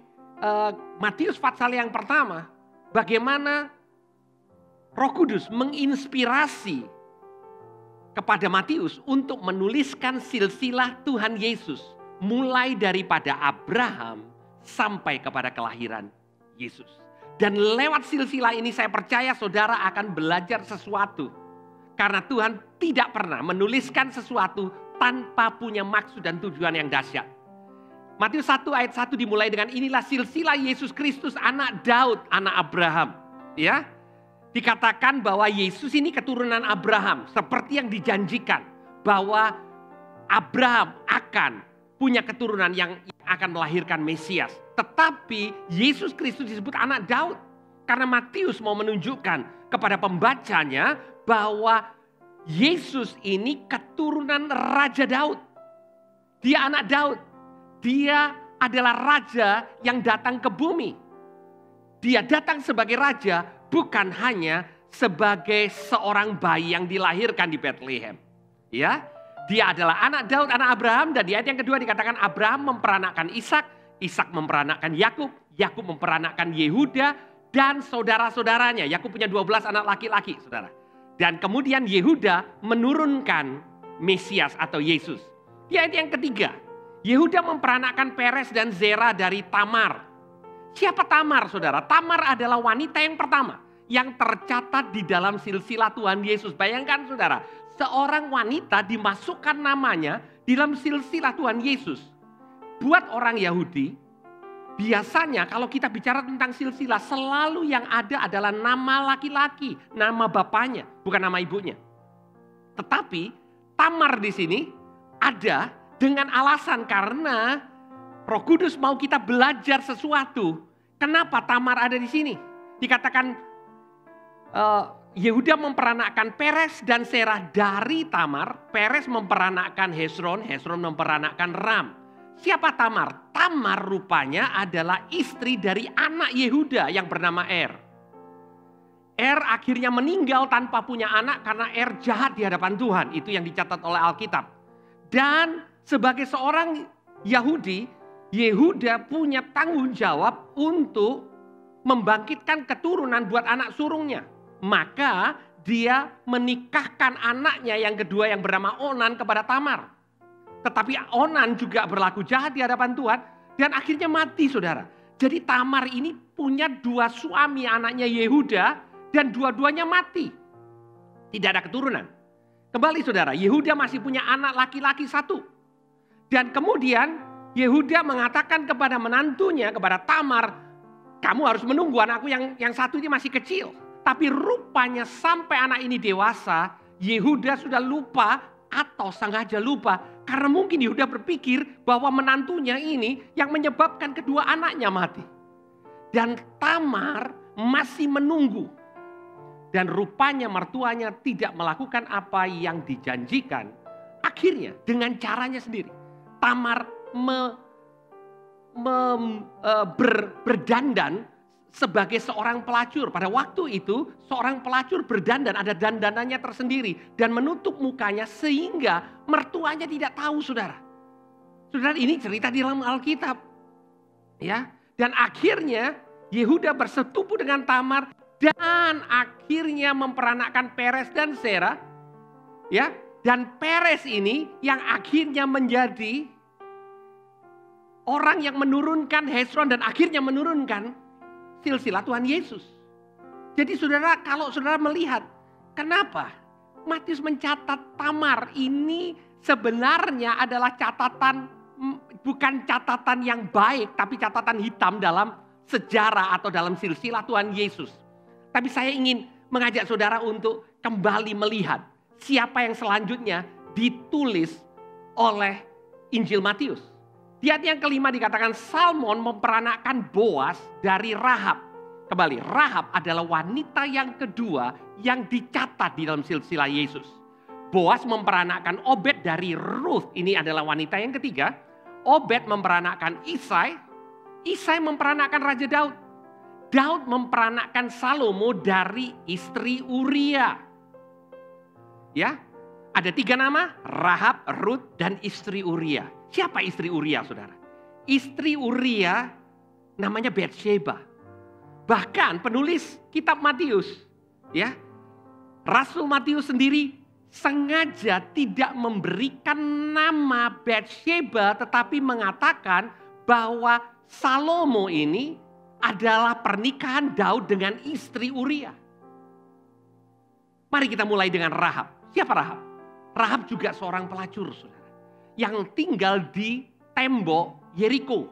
Matius pasal yang pertama bagaimana Roh Kudus menginspirasi kepada Matius untuk menuliskan silsilah Tuhan Yesus mulai daripada Abraham sampai kepada kelahiran Yesus. Dan lewat silsilah ini saya percaya saudara akan belajar sesuatu. Karena Tuhan tidak pernah menuliskan sesuatu tanpa punya maksud dan tujuan yang dahsyat. Matius 1 ayat 1 dimulai dengan inilah silsilah Yesus Kristus anak Daud, anak Abraham. Ya, dikatakan bahwa Yesus ini keturunan Abraham. Seperti yang dijanjikan bahwa Abraham akan punya keturunan yang akan melahirkan Mesias. Tetapi Yesus Kristus disebut anak Daud. Karena Matius mau menunjukkan kepada pembacanya bahwa Yesus ini keturunan Raja Daud. Dia anak Daud. Dia adalah raja yang datang ke bumi. Dia datang sebagai raja bukan hanya sebagai seorang bayi yang dilahirkan di Bethlehem. Ya, dia adalah anak Daud, anak Abraham, dan di ayat yang kedua dikatakan Abraham memperanakkan Ishak, Ishak memperanakkan Yakub, Yakub memperanakkan Yehuda dan saudara-saudaranya. Yakub punya 12 anak laki-laki, saudara. Dan kemudian Yehuda menurunkan Mesias atau Yesus. Di ayat yang ketiga, Yehuda memperanakkan Peres dan Zerah dari Tamar. Siapa Tamar, saudara? Tamar adalah wanita yang pertama yang tercatat di dalam silsilah Tuhan Yesus. Bayangkan, saudara, seorang wanita dimasukkan namanya di dalam silsilah Tuhan Yesus. Buat orang Yahudi, biasanya kalau kita bicara tentang silsilah, selalu yang ada adalah nama laki-laki, nama bapaknya, bukan nama ibunya. Tetapi Tamar di sini ada dengan alasan karena Roh Kudus mau kita belajar sesuatu. Kenapa Tamar ada di sini? Dikatakan Yehuda memperanakkan Peres dan Serah dari Tamar. Peres memperanakkan Hesron, Hesron memperanakkan Ram. Siapa Tamar? Tamar rupanya adalah istri dari anak Yehuda yang bernama Er. Er akhirnya meninggal tanpa punya anak karena Er jahat di hadapan Tuhan. Itu yang dicatat oleh Alkitab. Dan sebagai seorang Yahudi, Yehuda punya tanggung jawab untuk membangkitkan keturunan buat anak sulungnya. Maka dia menikahkan anaknya yang kedua yang bernama Onan kepada Tamar. Tetapi Onan juga berlaku jahat di hadapan Tuhan dan akhirnya mati, saudara. Jadi Tamar ini punya dua suami anaknya Yehuda dan dua-duanya mati. Tidak ada keturunan. Kembali, saudara, Yehuda masih punya anak laki-laki satu. Dan kemudian Yehuda mengatakan kepada menantunya, kepada Tamar, kamu harus menunggu anakku yang satu ini masih kecil. Tapi rupanya sampai anak ini dewasa, Yehuda sudah lupa atau sengaja lupa. Karena mungkin Yehuda berpikir bahwa menantunya ini yang menyebabkan kedua anaknya mati. Dan Tamar masih menunggu. Dan rupanya mertuanya tidak melakukan apa yang dijanjikan. Akhirnya dengan caranya sendiri, Tamar berdandan sebagai seorang pelacur. Pada waktu itu seorang pelacur berdandan, ada dandanannya tersendiri dan menutup mukanya sehingga mertuanya tidak tahu, saudara. Saudara, ini cerita di dalam Alkitab. Ya, dan akhirnya Yehuda bersetubuh dengan Tamar dan akhirnya memperanakkan Peres dan Zerah. Ya, dan Peres ini yang akhirnya menjadi orang yang menurunkan Hesron dan akhirnya menurunkan silsilah Tuhan Yesus. Jadi saudara, kalau saudara melihat kenapa Matius mencatat Tamar ini sebenarnya adalah catatan, bukan catatan yang baik, tapi catatan hitam dalam sejarah atau dalam silsilah Tuhan Yesus. Tapi saya ingin mengajak saudara untuk kembali melihat siapa yang selanjutnya ditulis oleh Injil Matius. Di ayat yang kelima dikatakan Salmon memperanakkan Boas dari Rahab. Kembali, Rahab adalah wanita yang kedua yang dicatat di dalam silsilah Yesus. Boas memperanakkan Obed dari Ruth. Ini adalah wanita yang ketiga. Obed memperanakkan Isai. Isai memperanakkan Raja Daud. Daud memperanakkan Salomo dari istri Uria. Ya, ada 3 nama, Rahab, Ruth, dan istri Uria. Siapa istri Uria, saudara? Istri Uria namanya Betsheba. Bahkan penulis kitab Matius, ya, Rasul Matius sendiri sengaja tidak memberikan nama Betsheba, tetapi mengatakan bahwa Salomo ini adalah pernikahan Daud dengan istri Uria. Mari kita mulai dengan Rahab. Siapa Rahab? Rahab juga seorang pelacur, saudara, yang tinggal di tembok Yeriko,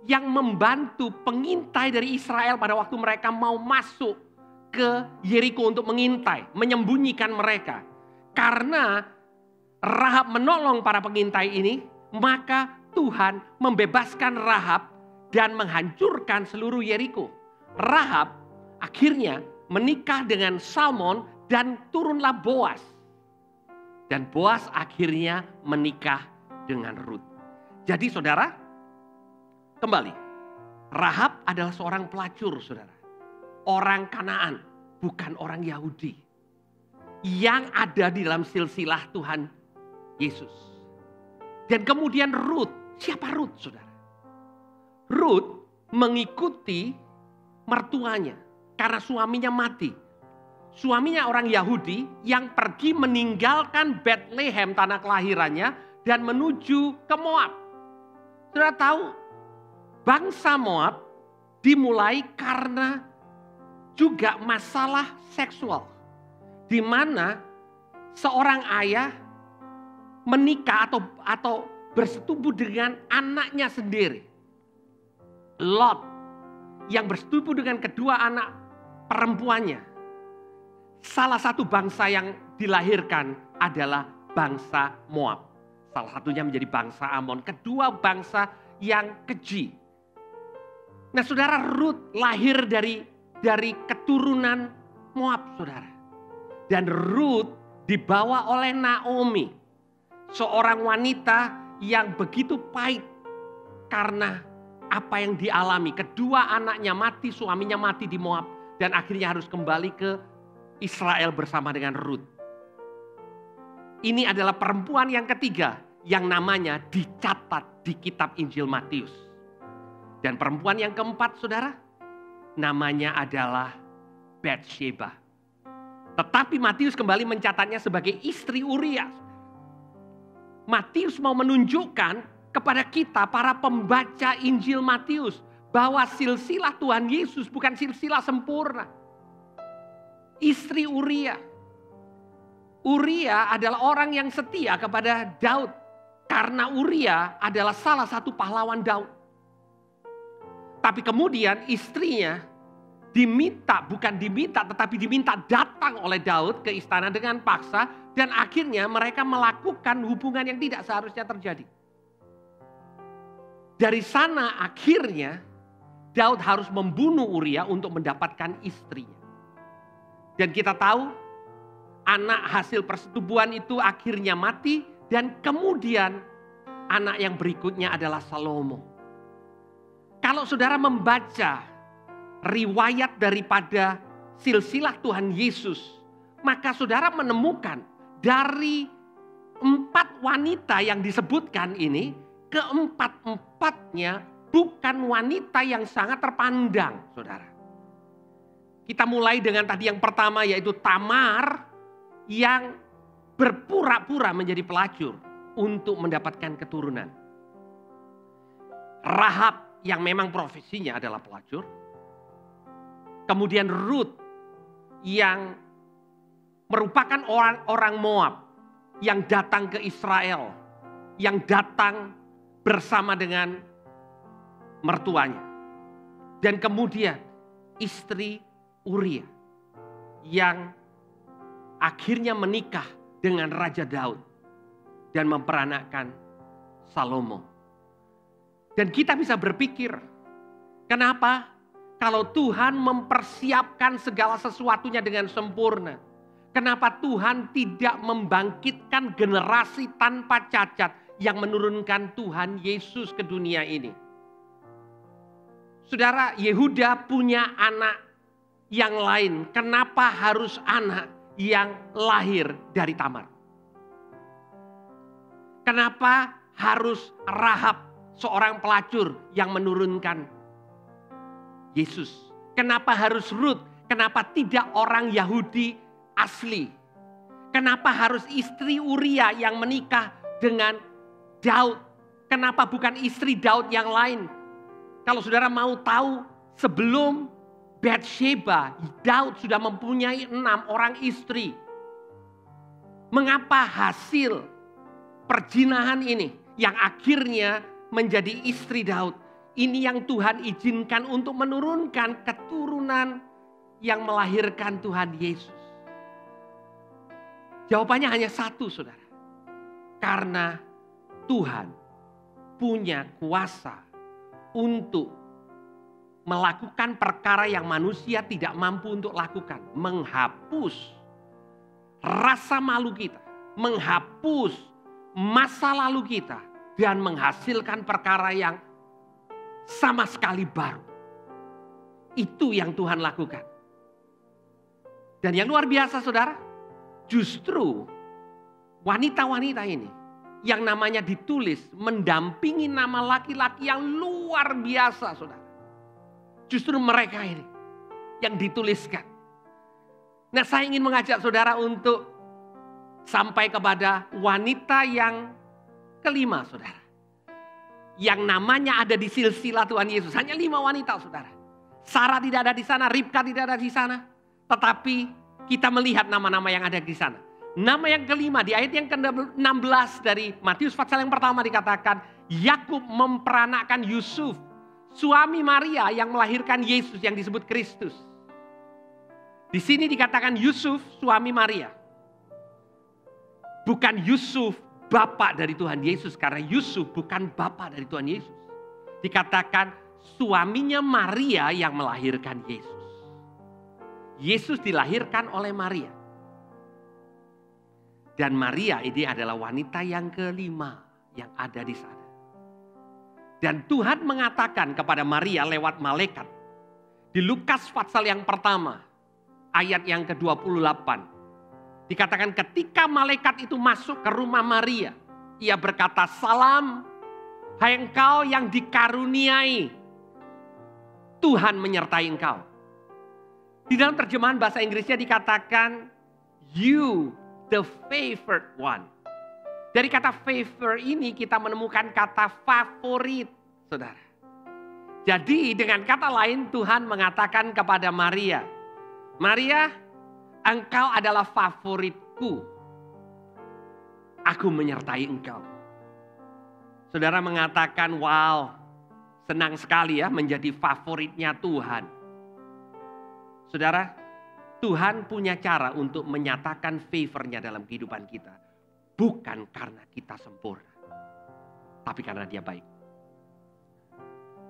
yang membantu pengintai dari Israel pada waktu mereka mau masuk ke Yeriko untuk mengintai, menyembunyikan mereka. Karena Rahab menolong para pengintai ini, maka Tuhan membebaskan Rahab dan menghancurkan seluruh Yeriko. Rahab akhirnya menikah dengan Salmon dan turunlah Boas. Dan Boas akhirnya menikah dengan Ruth. Jadi saudara, kembali. Rahab adalah seorang pelacur, saudara. Orang Kanaan, bukan orang Yahudi. Yang ada di dalam silsilah Tuhan Yesus. Dan kemudian Rut. Siapa Rut, saudara? Rut mengikuti mertuanya karena suaminya mati. Suaminya orang Yahudi yang pergi meninggalkan Bethlehem, tanah kelahirannya, dan menuju ke Moab. Saudara tahu, bangsa Moab dimulai karena juga masalah seksual. Di mana seorang ayah menikah atau bersetubuh dengan anaknya sendiri. Lot yang bersetubuh dengan kedua anak perempuannya. Salah satu bangsa yang dilahirkan adalah bangsa Moab. Salah satunya menjadi bangsa Amon. Kedua bangsa yang keji. Nah saudara, Rut lahir dari keturunan Moab, saudara. Dan Rut dibawa oleh Naomi. Seorang wanita yang begitu pahit karena apa yang dialami. Kedua anaknya mati, suaminya mati di Moab. Dan akhirnya harus kembali ke Israel bersama dengan Rut. Ini adalah perempuan yang ketiga yang namanya dicatat di kitab Injil Matius. Dan perempuan yang keempat, saudara, namanya adalah Batsheba. Tetapi Matius kembali mencatatnya sebagai istri Uria. Matius mau menunjukkan kepada kita para pembaca Injil Matius bahwa silsilah Tuhan Yesus bukan silsilah sempurna. Istri Uria. Uria adalah orang yang setia kepada Daud. Karena Uria adalah salah satu pahlawan Daud. Tapi kemudian istrinya bukan diminta tetapi diminta datang oleh Daud ke istana dengan paksa. Dan akhirnya mereka melakukan hubungan yang tidak seharusnya terjadi. Dari sana akhirnya Daud harus membunuh Uria untuk mendapatkan istrinya. Dan kita tahu anak hasil persetubuhan itu akhirnya mati. Dan kemudian anak yang berikutnya adalah Salomo. Kalau saudara membaca riwayat daripada silsilah Tuhan Yesus, maka saudara menemukan dari 4 wanita yang disebutkan ini, keempat-empatnya bukan wanita yang sangat terpandang, saudara. Kita mulai dengan tadi yang pertama, yaitu Tamar yang berpura-pura menjadi pelacur untuk mendapatkan keturunan. Rahab yang memang profesinya adalah pelacur. Kemudian Rut yang merupakan orang Moab yang datang ke Israel, yang datang bersama dengan mertuanya. Dan kemudian istri Uria yang akhirnya menikah dengan Raja Daud dan memperanakkan Salomo. Dan kita bisa berpikir, kenapa kalau Tuhan mempersiapkan segala sesuatunya dengan sempurna, kenapa Tuhan tidak membangkitkan generasi tanpa cacat yang menurunkan Tuhan Yesus ke dunia ini? Saudara, Yehuda punya anak yang lain. Kenapa harus anak yang lahir dari Tamar? Kenapa harus Rahab, seorang pelacur yang menurunkan Yesus? Kenapa harus Rut? Kenapa tidak orang Yahudi asli? Kenapa harus istri Uria yang menikah dengan Daud? Kenapa bukan istri Daud yang lain? Kalau saudara mau tahu, sebelum Batsheba, Daud sudah mempunyai 6 orang istri. Mengapa hasil perjinahan ini yang akhirnya menjadi istri Daud, ini yang Tuhan izinkan untuk menurunkan keturunan yang melahirkan Tuhan Yesus? Jawabannya hanya satu, saudara. Karena Tuhan punya kuasa untuk melakukan perkara yang manusia tidak mampu untuk lakukan. Menghapus rasa malu kita, menghapus masa lalu kita, dan menghasilkan perkara yang sama sekali baru. Itu yang Tuhan lakukan. Dan yang luar biasa saudara, justru wanita-wanita ini yang namanya ditulis mendampingi nama laki-laki yang luar biasa saudara. Justru mereka ini yang dituliskan. Nah, saya ingin mengajak saudara untuk sampai kepada wanita yang kelima saudara. Yang namanya ada di silsilah Tuhan Yesus. Hanya 5 wanita saudara. Sarah tidak ada di sana, Ribka tidak ada di sana. Tetapi kita melihat nama-nama yang ada di sana. Nama yang kelima di ayat yang ke-16 dari Matius pasal yang pertama dikatakan, Yakub memperanakkan Yusuf, suami Maria yang melahirkan Yesus yang disebut Kristus. Di sini dikatakan Yusuf suami Maria. Bukan Yusuf bapak dari Tuhan Yesus, karena Yusuf bukan bapak dari Tuhan Yesus. Dikatakan suaminya Maria yang melahirkan Yesus. Yesus dilahirkan oleh Maria. Dan Maria ini adalah wanita yang kelima yang ada di sana. Dan Tuhan mengatakan kepada Maria lewat malaikat. Di Lukas pasal yang pertama, ayat yang ke-28. Dikatakan ketika malaikat itu masuk ke rumah Maria. Ia berkata, salam, hai engkau yang dikaruniai. Tuhan menyertai engkau. Di dalam terjemahan bahasa Inggrisnya dikatakan, you the favored one. Dari kata favor ini kita menemukan kata favorit, saudara. Jadi dengan kata lain Tuhan mengatakan kepada Maria, Maria, engkau adalah favoritku. Aku menyertai engkau. Saudara mengatakan, wow, senang sekali ya menjadi favoritnya Tuhan. Saudara, Tuhan punya cara untuk menyatakan favornya dalam kehidupan kita. Bukan karena kita sempurna. Tapi karena dia baik.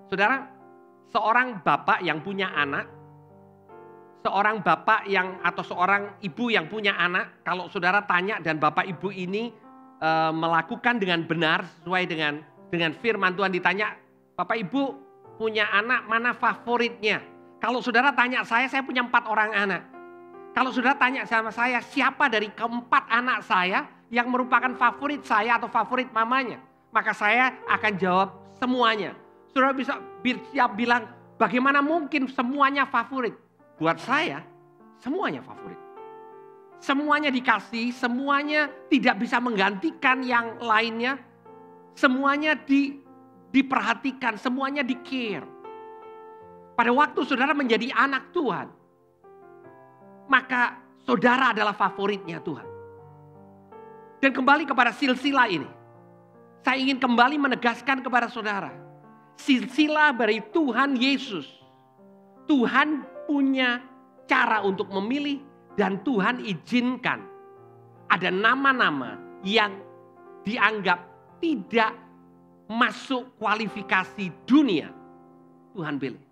Saudara, seorang bapak yang punya anak. Seorang bapak yang atau seorang ibu yang punya anak. Kalau saudara tanya dan bapak ibu ini melakukan dengan benar. Sesuai dengan firman Tuhan ditanya. Bapak ibu punya anak mana favoritnya? Kalau saudara tanya saya punya 4 orang anak. Kalau saudara tanya sama saya, siapa dari keempat anak saya yang merupakan favorit saya atau favorit mamanya? Maka saya akan jawab semuanya. Saudara bisa siap bilang, bagaimana mungkin semuanya favorit? Buat saya, semuanya favorit. Semuanya dikasih, semuanya tidak bisa menggantikan yang lainnya. Semuanya diperhatikan, semuanya di-care. Pada waktu saudara menjadi anak Tuhan, maka saudara adalah favoritnya Tuhan. Dan kembali kepada silsilah ini. Saya ingin kembali menegaskan kepada saudara. Silsilah dari Tuhan Yesus. Tuhan punya cara untuk memilih dan Tuhan izinkan. Ada nama-nama yang dianggap tidak masuk kualifikasi dunia. Tuhan pilih.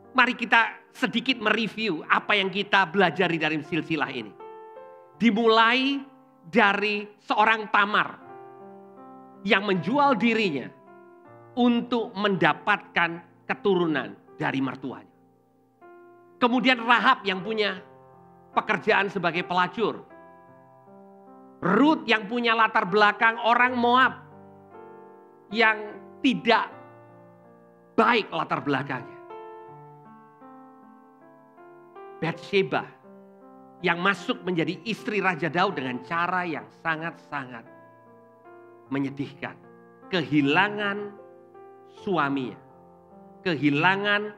Mari kita sedikit mereview apa yang kita belajar dari silsilah ini. Dimulai dari seorang Tamar yang menjual dirinya untuk mendapatkan keturunan dari mertuanya. Kemudian Rahab yang punya pekerjaan sebagai pelacur. Ruth yang punya latar belakang orang Moab yang tidak baik latar belakangnya. Batsheba yang masuk menjadi istri Raja Daud dengan cara yang sangat-sangat menyedihkan. Kehilangan suaminya, kehilangan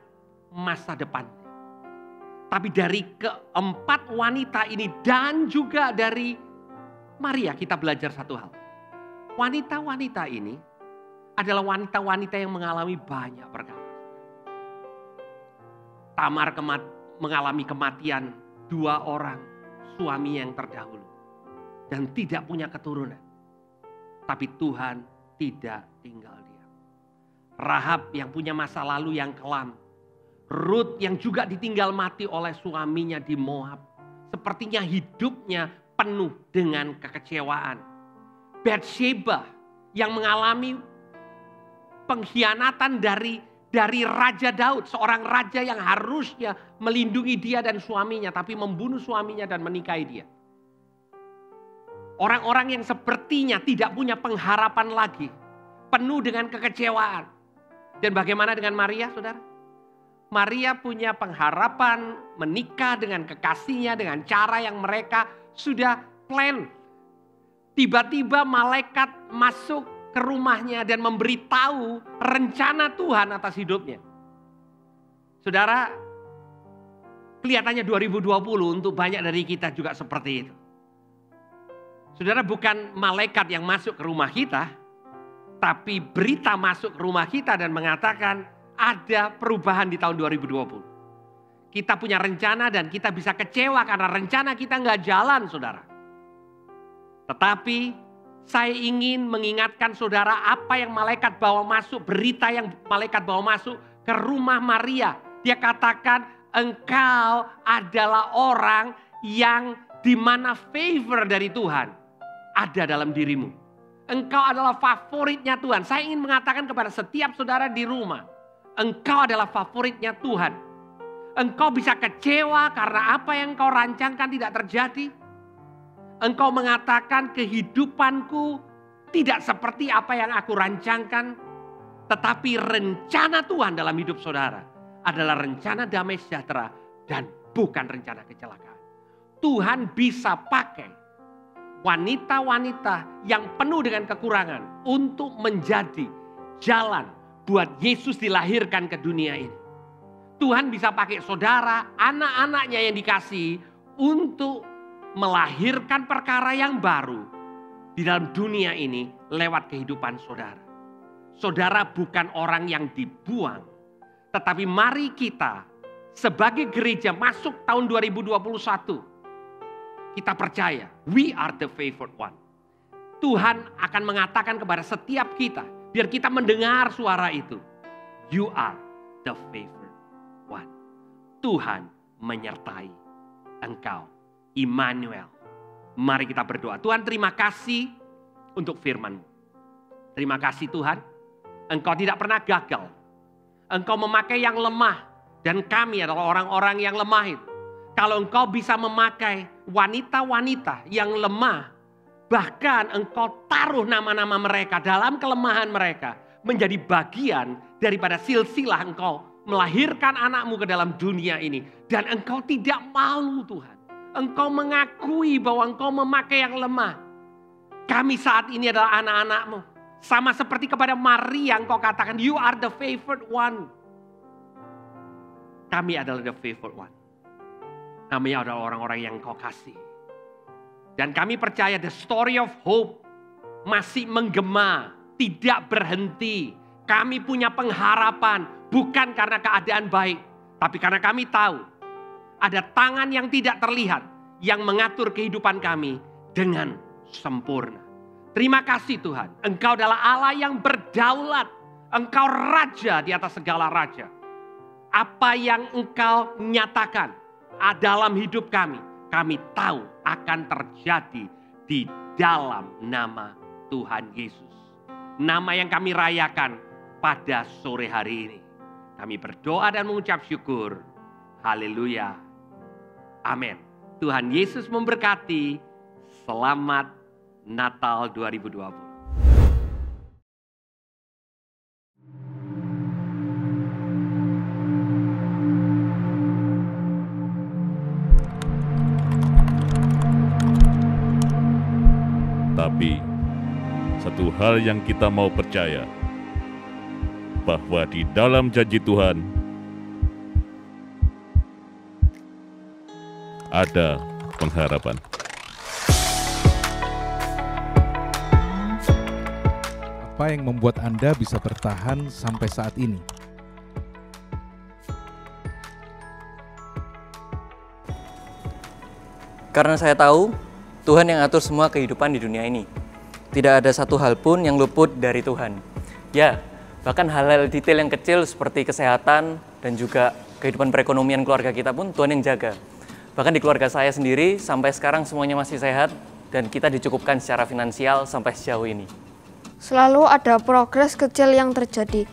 masa depannya. Tapi dari keempat wanita ini dan juga dari Maria kita belajar satu hal. Wanita-wanita ini adalah wanita-wanita yang mengalami banyak perkara. Tamar mengalami kematian 2 orang suami yang terdahulu. Dan tidak punya keturunan. Tapi Tuhan tidak tinggal diam. Rahab yang punya masa lalu yang kelam. Ruth yang juga ditinggal mati oleh suaminya di Moab. Sepertinya hidupnya penuh dengan kekecewaan. Batsheba yang mengalami pengkhianatan dari Raja Daud, seorang raja yang harusnya melindungi dia dan suaminya, tapi membunuh suaminya dan menikahi dia. Orang-orang yang sepertinya tidak punya pengharapan lagi, penuh dengan kekecewaan. Dan bagaimana dengan Maria, saudara? Maria punya pengharapan menikah dengan kekasihnya dengan cara yang mereka sudah plan. Tiba-tiba malaikat masuk ke rumahnya dan memberitahu rencana Tuhan atas hidupnya. Saudara, kelihatannya 2020 untuk banyak dari kita juga seperti itu. Saudara, bukan malaikat yang masuk ke rumah kita, tapi berita masuk ke rumah kita dan mengatakan ada perubahan di tahun 2020. Kita punya rencana dan kita bisa kecewa karena rencana kita nggak jalan, saudara. Tetapi saya ingin mengingatkan saudara apa yang malaikat bawa masuk, berita yang malaikat bawa masuk ke rumah Maria. Dia katakan, engkau adalah orang yang dimana favor dari Tuhan ada dalam dirimu. Engkau adalah favoritnya Tuhan. Saya ingin mengatakan kepada setiap saudara di rumah, engkau adalah favoritnya Tuhan. Engkau bisa kecewa karena apa yang engkau rancangkan tidak terjadi. Engkau mengatakan kehidupanku tidak seperti apa yang aku rancangkan. Tetapi rencana Tuhan dalam hidup saudara adalah rencana damai sejahtera dan bukan rencana kecelakaan. Tuhan bisa pakai wanita-wanita yang penuh dengan kekurangan untuk menjadi jalan buat Yesus dilahirkan ke dunia ini. Tuhan bisa pakai saudara, anak-anaknya yang dikasihi untuk melahirkan perkara yang baru di dalam dunia ini lewat kehidupan saudara. Saudara bukan orang yang dibuang, tetapi mari kita sebagai gereja masuk tahun 2021, kita percaya we are the favored one. Tuhan akan mengatakan kepada setiap kita, biar kita mendengar suara itu, you are the favored one. Tuhan menyertai engkau. Immanuel. Mari kita berdoa. Tuhan, terima kasih untuk firman-Mu. Terima kasih Tuhan, Engkau tidak pernah gagal. Engkau memakai yang lemah dan kami adalah orang-orang yang lemah itu. Kalau Engkau bisa memakai wanita-wanita yang lemah, bahkan Engkau taruh nama-nama mereka dalam kelemahan mereka menjadi bagian daripada silsilah Engkau melahirkan anak-Mu ke dalam dunia ini. Dan Engkau tidak malu Tuhan. Engkau mengakui bahwa Engkau memakai yang lemah. Kami saat ini adalah anak-anak-Mu. Sama seperti kepada Maria Engkau katakan, you are the favored one. Kami adalah the favored one. Kami adalah orang-orang yang Engkau kasih. Dan kami percaya the story of hope masih menggema, tidak berhenti. Kami punya pengharapan bukan karena keadaan baik, tapi karena kami tahu ada tangan yang tidak terlihat yang mengatur kehidupan kami dengan sempurna. Terima kasih Tuhan. Engkau adalah Allah yang berdaulat. Engkau raja di atas segala raja. Apa yang Engkau nyatakan dalam hidup kami tahu akan terjadi di dalam nama Tuhan Yesus. Nama yang kami rayakan pada sore hari ini. Kami berdoa dan mengucap syukur. Haleluya. Amin. Tuhan Yesus memberkati. Selamat Natal 2020. Tapi satu hal yang kita mau percaya, bahwa di dalam janji Tuhan ada pengharapan. Apa yang membuat Anda bisa bertahan sampai saat ini? Karena saya tahu Tuhan yang atur semua kehidupan di dunia ini. Tidak ada satu hal pun yang luput dari Tuhan. Ya, bahkan hal-hal detail yang kecil seperti kesehatan dan juga kehidupan perekonomian keluarga kita pun Tuhan yang jaga. Bahkan di keluarga saya sendiri sampai sekarang semuanya masih sehat dan kita dicukupkan secara finansial sampai sejauh ini. Selalu ada progres kecil yang terjadi.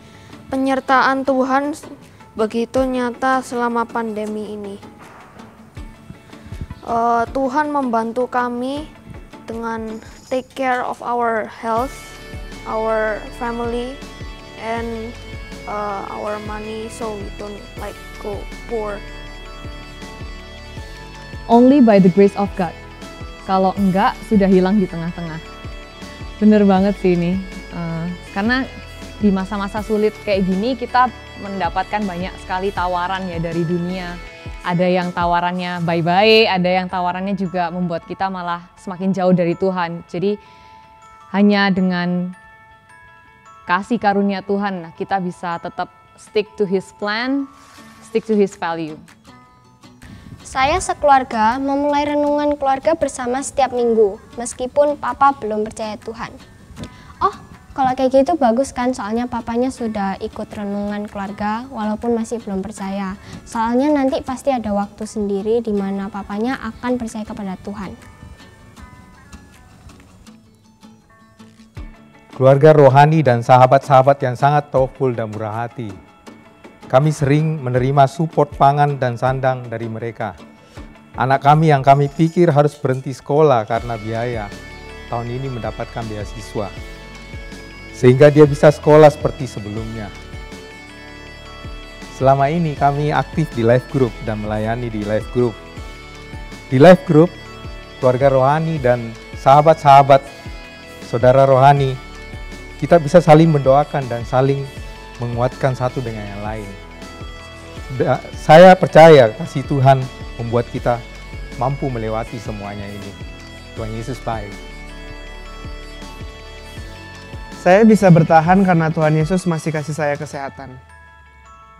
Penyertaan Tuhan begitu nyata selama pandemi ini. Tuhan membantu kami dengan take care of our health, our family, and our money, so we don't like go poor. Only by the grace of God. Kalau enggak, sudah hilang di tengah-tengah. Bener banget sih ini. Karena di masa-masa sulit kayak gini, kita mendapatkan banyak sekali tawaran ya dari dunia. Ada yang tawarannya baik-baik, ada yang tawarannya juga membuat kita malah semakin jauh dari Tuhan. Jadi hanya dengan kasih karunia Tuhan, kita bisa tetap stick to His plan, stick to His value. Saya sekeluarga memulai renungan keluarga bersama setiap minggu, meskipun papa belum percaya Tuhan. Oh, kalau kayak gitu bagus kan, soalnya papanya sudah ikut renungan keluarga walaupun masih belum percaya. Soalnya nanti pasti ada waktu sendiri di mana papanya akan percaya kepada Tuhan. Keluarga rohani dan sahabat-sahabat yang sangat tauful dan murah hati. Kami sering menerima support pangan dan sandang dari mereka. Anak kami yang kami pikir harus berhenti sekolah karena biaya, tahun ini mendapatkan beasiswa. Sehingga dia bisa sekolah seperti sebelumnya. Selama ini kami aktif di life group dan melayani di life group. Di life group, keluarga rohani dan sahabat-sahabat saudara rohani, kita bisa saling mendoakan dan saling menguatkan satu dengan yang lain. Saya percaya kasih Tuhan membuat kita mampu melewati semuanya ini. Tuhan Yesus baik. Saya bisa bertahan karena Tuhan Yesus masih kasih saya kesehatan.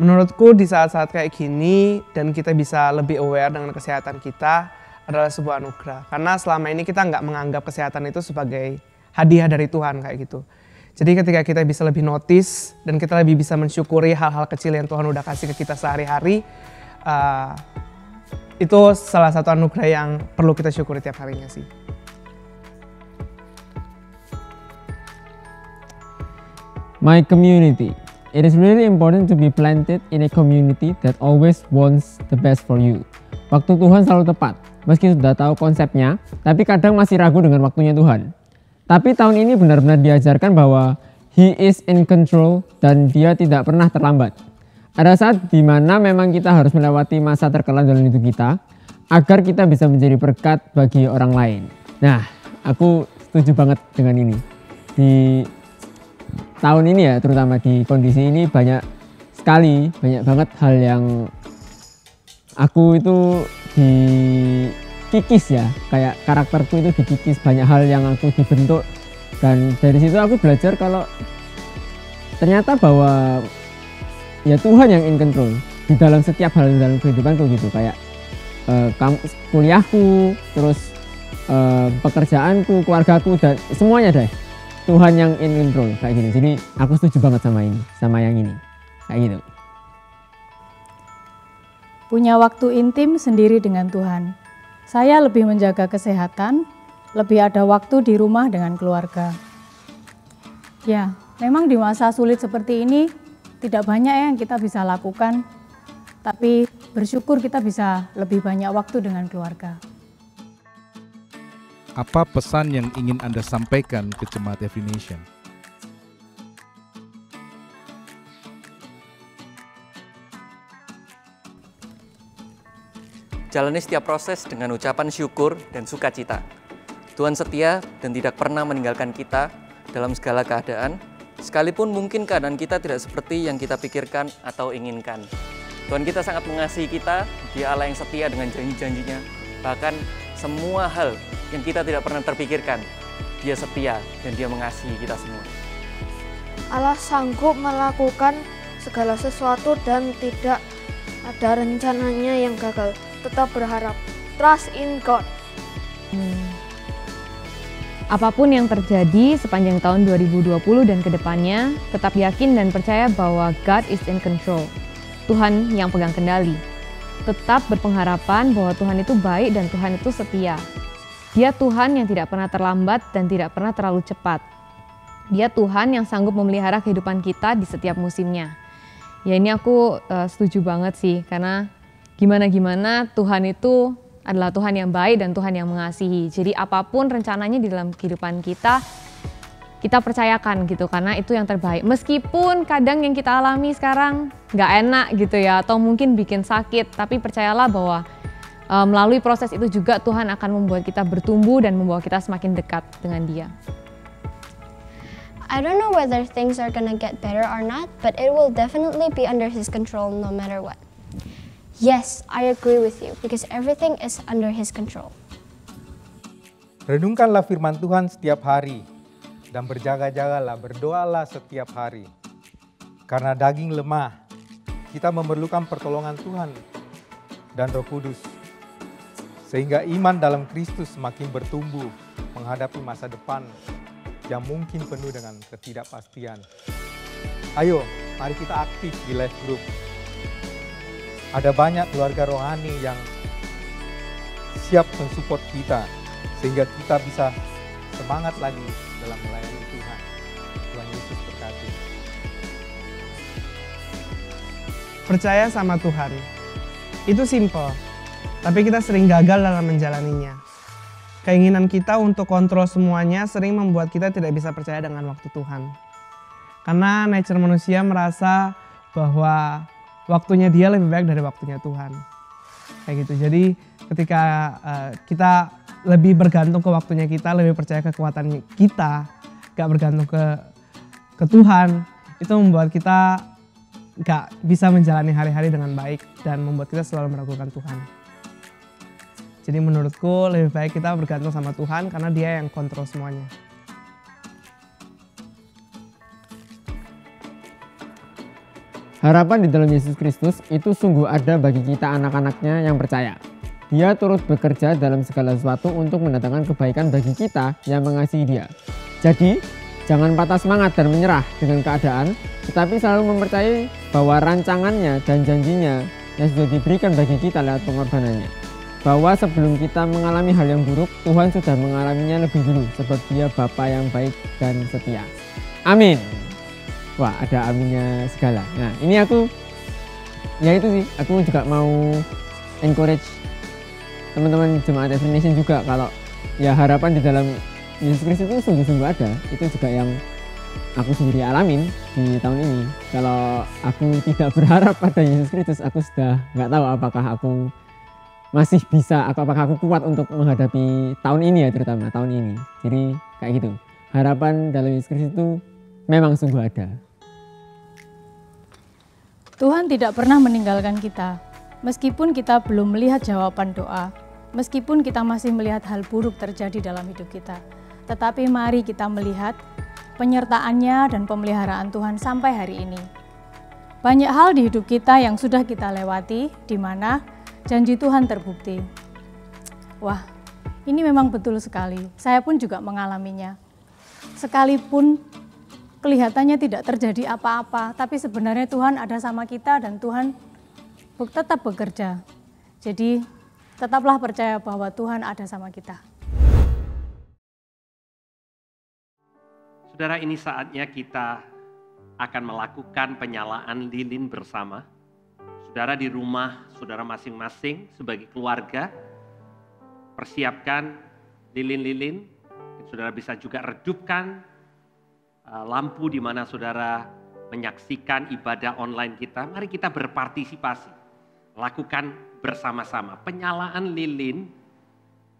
Menurutku di saat-saat kayak gini dan kita bisa lebih aware dengan kesehatan kita adalah sebuah anugerah. Karena selama ini kita nggak menganggap kesehatan itu sebagai hadiah dari Tuhan kayak gitu. Jadi ketika kita bisa lebih notice dan kita lebih bisa mensyukuri hal-hal kecil yang Tuhan udah kasih ke kita sehari-hari, itu salah satu anugerah yang perlu kita syukuri tiap harinya sih. My community. It is really important to be planted in a community that always wants the best for you. Waktu Tuhan selalu tepat. Meski sudah tahu konsepnya, tapi kadang masih ragu dengan waktunya Tuhan. Tapi tahun ini benar-benar diajarkan bahwa He is in control dan Dia tidak pernah terlambat. Ada saat di mana memang kita harus melewati masa terkelam dalam hidup kita agar kita bisa menjadi berkat bagi orang lain. Nah, aku setuju banget dengan ini. Di tahun ini ya, terutama di kondisi ini banyak banget hal yang aku itu dikikis ya, kayak karakterku itu dikikis, banyak hal yang aku dibentuk, dan dari situ aku belajar kalau ternyata bahwa ya Tuhan yang in control di dalam setiap hal dalam kehidupanku gitu, kayak kuliahku, terus pekerjaanku, keluargaku, dan semuanya deh Tuhan yang in control kayak gini. Jadi aku setuju banget sama ini, sama yang ini kayak gitu. Punya waktu intim sendiri dengan Tuhan. Saya lebih menjaga kesehatan, lebih ada waktu di rumah dengan keluarga. Ya, memang di masa sulit seperti ini tidak banyak yang kita bisa lakukan, tapi bersyukur kita bisa lebih banyak waktu dengan keluarga. Apa pesan yang ingin Anda sampaikan ke Jemaat Every Nation? Jalani setiap proses dengan ucapan syukur dan sukacita. Tuhan setia dan tidak pernah meninggalkan kita dalam segala keadaan, sekalipun mungkin keadaan kita tidak seperti yang kita pikirkan atau inginkan. Tuhan kita sangat mengasihi kita, Dia Allah yang setia dengan janji-janjinya, bahkan semua hal yang kita tidak pernah terpikirkan, Dia setia dan Dia mengasihi kita semua. Allah sanggup melakukan segala sesuatu dan tidak ada rencananya yang gagal. Tetap berharap, trust in God. Apapun yang terjadi sepanjang tahun 2020 dan kedepannya, tetap yakin dan percaya bahwa God is in control. Tuhan yang pegang kendali. Tetap berpengharapan bahwa Tuhan itu baik dan Tuhan itu setia. Dia Tuhan yang tidak pernah terlambat dan tidak pernah terlalu cepat. Dia Tuhan yang sanggup memelihara kehidupan kita di setiap musimnya. Ya ini aku setuju banget sih, karena gimana-gimana Tuhan itu adalah Tuhan yang baik dan Tuhan yang mengasihi. Jadi apapun rencananya di dalam kehidupan kita percayakan gitu, karena itu yang terbaik. Meskipun kadang yang kita alami sekarang nggak enak gitu ya, atau mungkin bikin sakit, tapi percayalah bahwa melalui proses itu juga Tuhan akan membuat kita bertumbuh dan membawa kita semakin dekat dengan Dia. I don't know whether things are gonna get better or not, but it will definitely be under His control no matter what. Yes, I agree with you, because everything is under His control. Renungkanlah firman Tuhan setiap hari, dan berjaga-jagalah, berdoalah setiap hari. Karena daging lemah, kita memerlukan pertolongan Tuhan dan Roh Kudus. Sehingga iman dalam Kristus semakin bertumbuh menghadapi masa depan yang mungkin penuh dengan ketidakpastian. Ayo, mari kita aktif di live group. Ada banyak keluarga rohani yang siap mensupport kita, sehingga kita bisa semangat lagi dalam melayani Tuhan. Tuhan Yesus berkati. Percaya sama Tuhan. Itu simple, tapi kita sering gagal dalam menjalaninya. Keinginan kita untuk kontrol semuanya sering membuat kita tidak bisa percaya dengan waktu Tuhan. Karena nature manusia merasa bahwa waktunya dia lebih baik dari waktunya Tuhan. Kayak gitu. Jadi ketika kita lebih bergantung ke waktunya kita, lebih percaya kekuatan kita, gak bergantung ke Tuhan, itu membuat kita gak bisa menjalani hari-hari dengan baik dan membuat kita selalu meragukan Tuhan. Jadi menurutku lebih baik kita bergantung sama Tuhan karena Dia yang kontrol semuanya. Harapan di dalam Yesus Kristus itu sungguh ada bagi kita anak-anaknya yang percaya. Dia turut bekerja dalam segala sesuatu untuk mendatangkan kebaikan bagi kita yang mengasihi Dia. Jadi, jangan patah semangat dan menyerah dengan keadaan, tetapi selalu mempercayai bahwa rancangannya dan janjinya yang sudah diberikan bagi kita lewat pengorbanannya. Bahwa sebelum kita mengalami hal yang buruk, Tuhan sudah mengalaminya lebih dulu, sebab Dia Bapa yang baik dan setia. Amin. Wah, ada aminnya segala. Nah, ini aku, ya itu sih, aku juga mau encourage teman-teman jemaat Every Nation juga, kalau ya harapan di dalam Yesus Kristus itu sungguh-sungguh ada. Itu juga yang aku sendiri alamin di tahun ini. Kalau aku tidak berharap pada Yesus Kristus, aku sudah nggak tahu apakah aku masih bisa, apakah aku kuat untuk menghadapi tahun ini ya, terutama tahun ini. Jadi kayak gitu, harapan dalam Yesus Kristus itu memang sungguh ada. Tuhan tidak pernah meninggalkan kita, meskipun kita belum melihat jawaban doa, meskipun kita masih melihat hal buruk terjadi dalam hidup kita. Tetapi mari kita melihat penyertaannya dan pemeliharaan Tuhan sampai hari ini. Banyak hal di hidup kita yang sudah kita lewati, di mana janji Tuhan terbukti. Wah, ini memang betul sekali. Saya pun juga mengalaminya. Sekalipun kelihatannya tidak terjadi apa-apa, tapi sebenarnya Tuhan ada sama kita dan Tuhan tetap bekerja. Jadi, tetaplah percaya bahwa Tuhan ada sama kita. Saudara, ini saatnya kita akan melakukan penyalaan lilin bersama. Saudara di rumah, saudara masing-masing sebagai keluarga, persiapkan lilin-lilin. Saudara bisa juga redupkan lampu di mana saudara menyaksikan ibadah online kita. Mari kita berpartisipasi, lakukan bersama-sama. Penyalaan lilin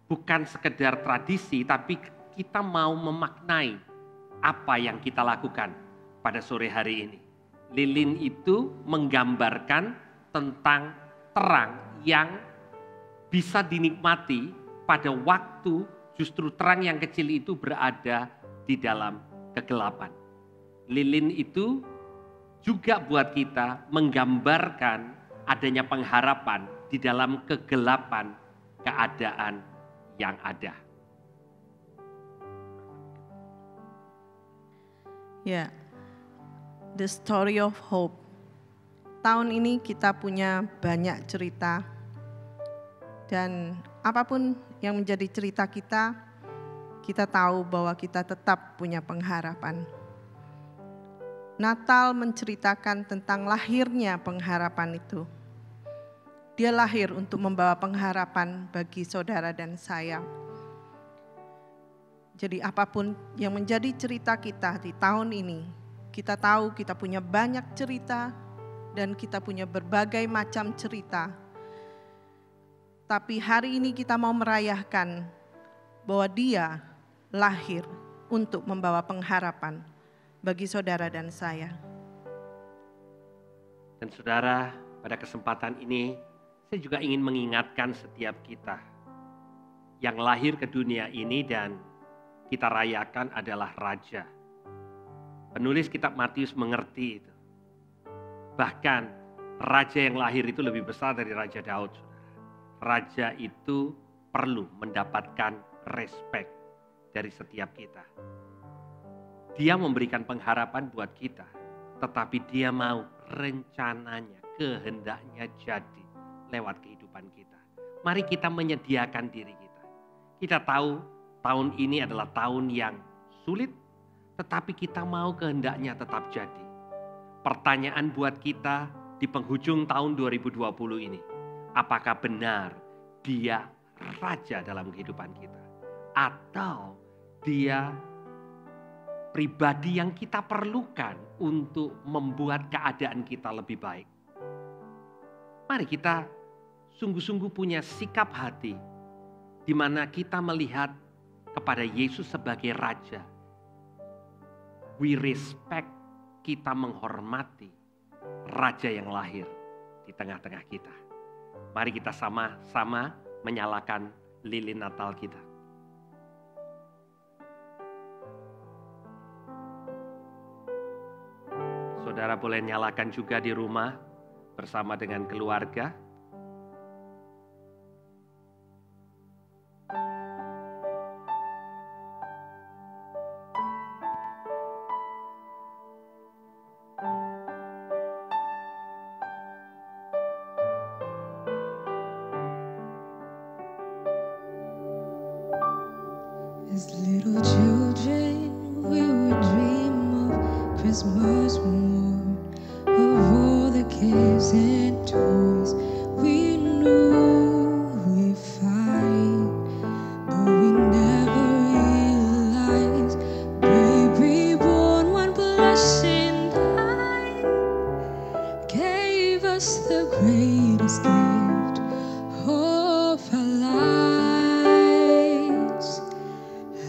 bukan sekedar tradisi, tapi kita mau memaknai apa yang kita lakukan pada sore hari ini. Lilin itu menggambarkan tentang terang yang bisa dinikmati pada waktu justru terang yang kecil itu berada di dalam kegelapan. Lilin itu juga buat kita menggambarkan adanya pengharapan di dalam kegelapan keadaan yang ada. Ya, the story of hope. Tahun ini kita punya banyak cerita, dan apapun yang menjadi cerita kita, kita tahu bahwa kita tetap punya pengharapan. Natal menceritakan tentang lahirnya pengharapan itu. Dia lahir untuk membawa pengharapan bagi saudara dan saya. Jadi apapun yang menjadi cerita kita di tahun ini, kita tahu kita punya banyak cerita dan kita punya berbagai macam cerita. Tapi hari ini kita mau merayakan bahwa Dia lahir untuk membawa pengharapan bagi saudara dan saya. Dan saudara, pada kesempatan ini saya juga ingin mengingatkan setiap kita yang lahir ke dunia ini dan kita rayakan adalah Raja. Penulis kitab Matius mengerti itu. Bahkan Raja yang lahir itu lebih besar dari Raja Daud. Raja itu perlu mendapatkan respek dari setiap kita. Dia memberikan pengharapan buat kita, tetapi dia mau rencananya, kehendaknya jadi lewat kehidupan kita. Mari kita menyediakan diri kita. Kita tahu tahun ini adalah tahun yang sulit, tetapi kita mau kehendaknya tetap jadi. Pertanyaan buat kita di penghujung tahun 2020 ini, apakah benar Dia Raja dalam kehidupan kita? Atau Dia pribadi yang kita perlukan untuk membuat keadaan kita lebih baik? Mari kita sungguh-sungguh punya sikap hati di mana kita melihat kepada Yesus sebagai Raja. We respect, kita menghormati Raja yang lahir di tengah-tengah kita. Mari kita sama-sama menyalakan lilin Natal kita. Saudara boleh nyalakan juga di rumah bersama dengan keluarga. As little children, we would dream of Christmas morn, of all the gifts and toys we knew we'd find, but we never realized, baby born, one blessing night gave us the greatest gift of our lives.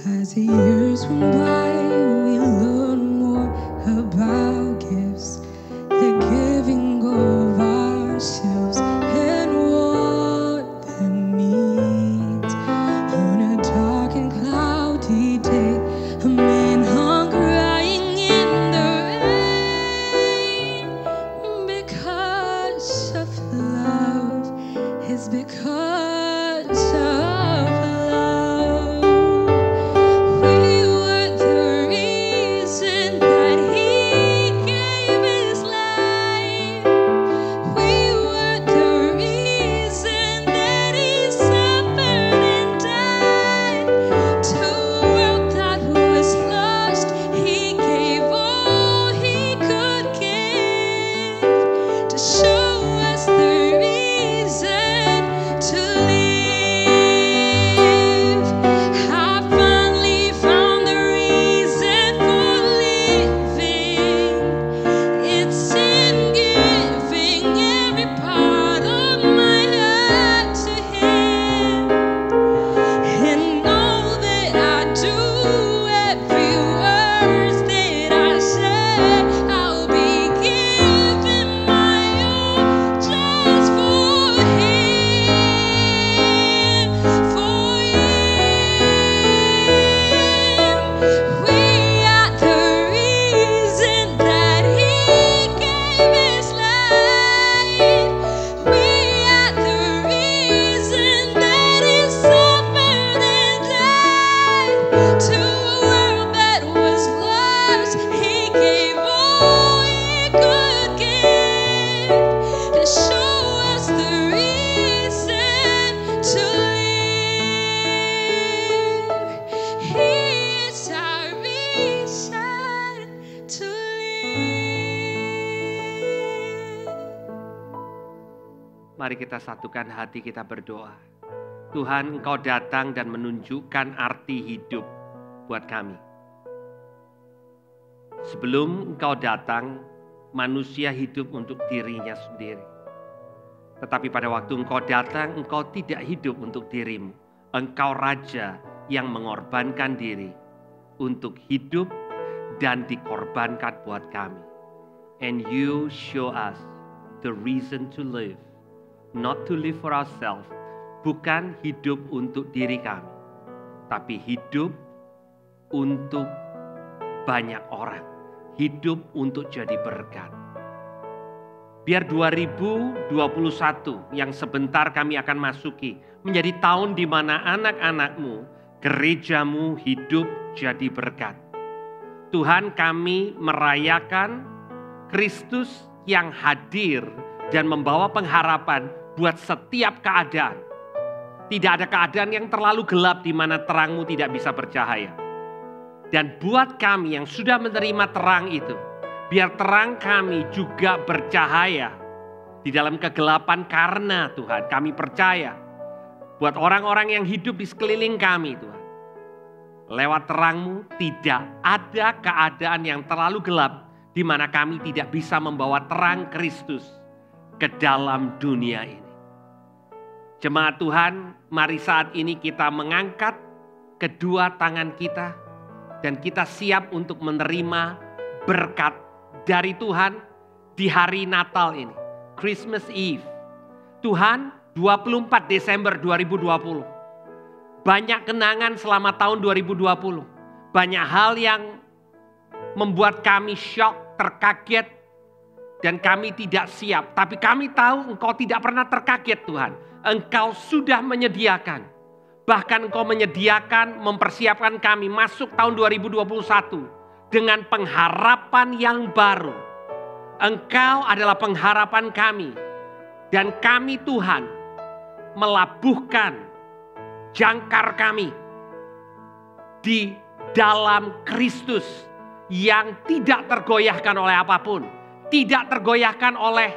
As the years went by, we learned more about gifts, the giving of ourselves. mari kita satukan hati, kita berdoa. Tuhan, Engkau datang dan menunjukkan arti hidup buat kami. Sebelum Engkau datang, manusia hidup untuk dirinya sendiri. Tetapi pada waktu Engkau datang, Engkau tidak hidup untuk dirimu. Engkau Raja yang mengorbankan diri untuk hidup dan dikorbankan buat kami. And you show us the reason to live. Not to live for ourselves. Bukan hidup untuk diri kami. Tapi hidup untuk banyak orang. Hidup untuk jadi berkat. Biar 2021 yang sebentar kami akan masuki menjadi tahun di mana anak-anakmu, gerejamu hidup jadi berkat. Tuhan, kami merayakan Kristus yang hadir dan membawa pengharapan buat setiap keadaan. Tidak ada keadaan yang terlalu gelap di mana terangmu tidak bisa bercahaya. Dan buat kami yang sudah menerima terang itu, biar terang kami juga bercahaya di dalam kegelapan karena Tuhan kami percaya. Buat orang-orang yang hidup di sekeliling kami Tuhan. Lewat terangmu tidak ada keadaan yang terlalu gelap di mana kami tidak bisa membawa terang Kristus ke dalam dunia ini. Jemaat Tuhan, mari saat ini kita mengangkat kedua tangan kita dan kita siap untuk menerima berkat dari Tuhan di hari Natal ini, Christmas Eve. Tuhan, 24 Desember 2020. Banyak kenangan selama tahun 2020. Banyak hal yang membuat kami shock, terkaget, dan kami tidak siap. Tapi kami tahu Engkau tidak pernah terkaget Tuhan. Engkau sudah menyediakan. Bahkan Engkau menyediakan, mempersiapkan kami masuk tahun 2021 dengan pengharapan yang baru. Engkau adalah pengharapan kami. Dan kami Tuhan melabuhkan jangkar kami di dalam Kristus yang tidak tergoyahkan oleh apapun. Tidak tergoyahkan oleh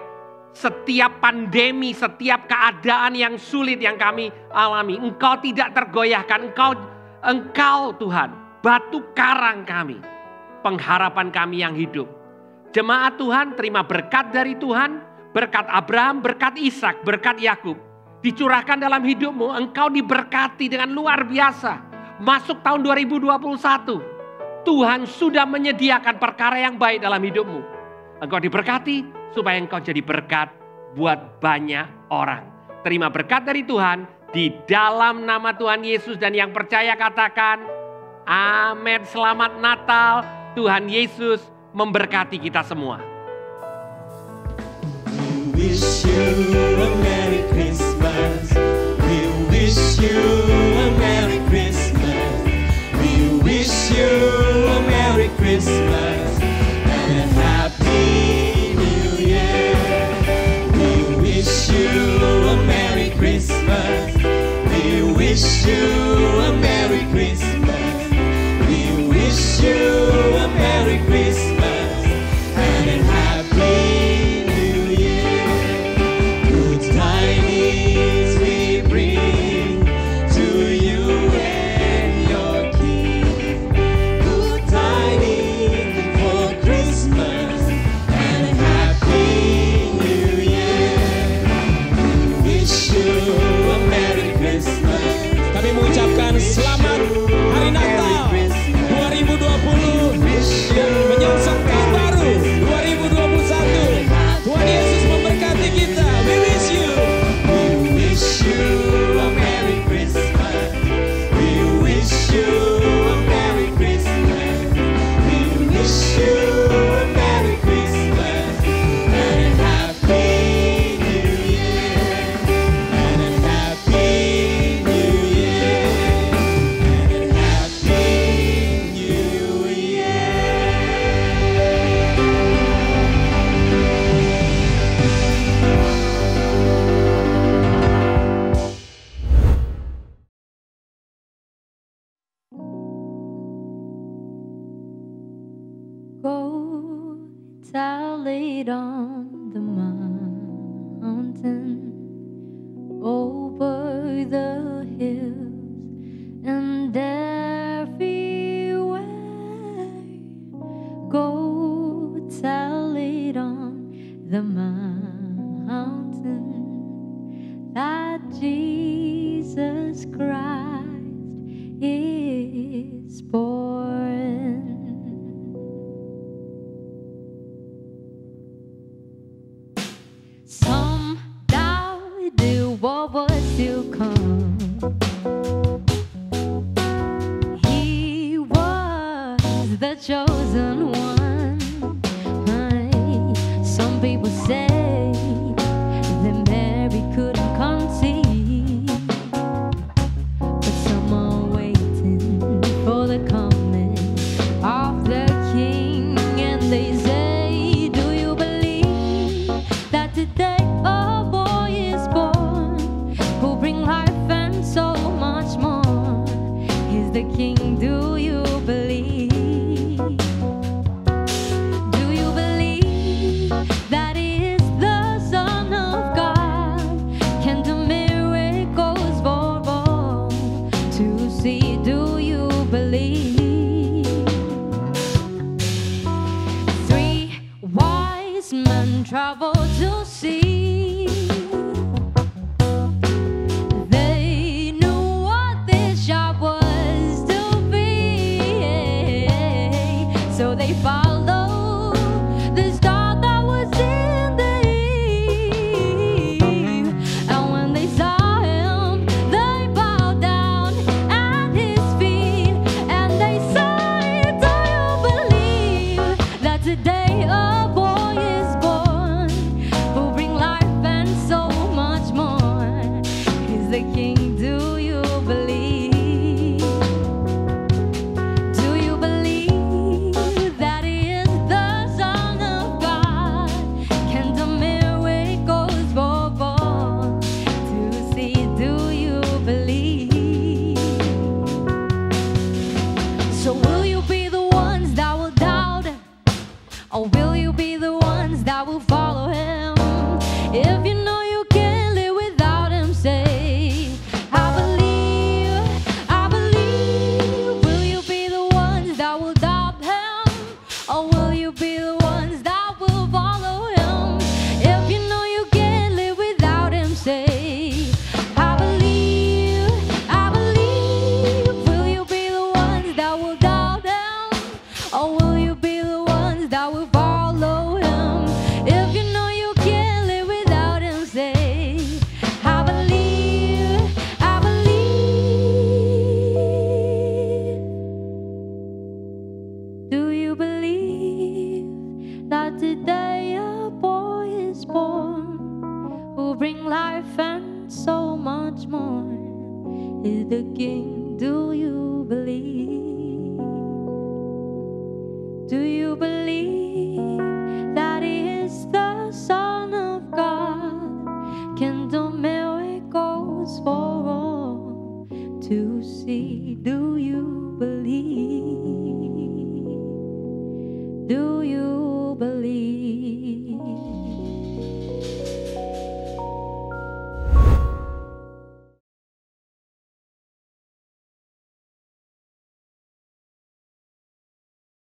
setiap pandemi, setiap keadaan yang sulit yang kami alami. Engkau tidak tergoyahkan. Engkau Tuhan, batu karang kami. Pengharapan kami yang hidup. Jemaat Tuhan, terima berkat dari Tuhan. Berkat Abraham, berkat Ishak, berkat Yakub. Dicurahkan dalam hidupmu. Engkau diberkati dengan luar biasa. Masuk tahun 2021. Tuhan sudah menyediakan perkara yang baik dalam hidupmu. Engkau diberkati supaya engkau jadi berkat buat banyak orang. Terima berkat dari Tuhan di dalam nama Tuhan Yesus, dan yang percaya katakan amin. Selamat Natal. Tuhan Yesus memberkati kita semua. We wish you a Merry Christmas. We wish you a Merry Christmas. We wish you a Merry Christmas and a Happy New Year. We wish you a Merry Christmas. We wish you a Merry Christmas. We wish you a Merry Christmas and a Happy New Year. Good tidings we bring to you and your King. Good tidings for Christmas and a Happy New Year. We wish you a Merry Christmas. Kami mengucapkan selamat Hari Natal 2020 dan menyongsong tahun baru 2021. Tuhan Yesus memberkati kita. We wish you. We wish you a Merry Christmas. We wish you a Merry Christmas. We wish you a Merry Christmas and a Happy New Year. And a Happy New Year. And a Happy New Year. Goats are laid on the mountain. King. Do you believe? Do you believe that He is the Son of God? Can do miracles for all to see? Do you believe? 3 wise men travel to see. They knew what this job was to be, so they followed the star that was in the eve. And when they saw Him, they bowed down at His feet, and they said, "Do you believe that today a boy is born, who bring life and so much more? He's the King." Do you believe? Do you believe that He is the Son of God? Can do miracles for all to see? Do you believe? So will you be the ones that will doubt Him, or will you be the ones that will follow Him? If you know you can't live without Him, say, "I believe, I believe." Will you be the ones that will doubt Him, or will you be the ones that will follow Him? If you know you can't live without Him, say, "I believe, I believe." Will you be the ones that will doubt Him, or will you be the ones that will follow Him? If you know you can't live without Him, say, "I believe, I believe." Do you believe that today a boy is born, who bring life and so much more? Is the King? Do you believe? Do you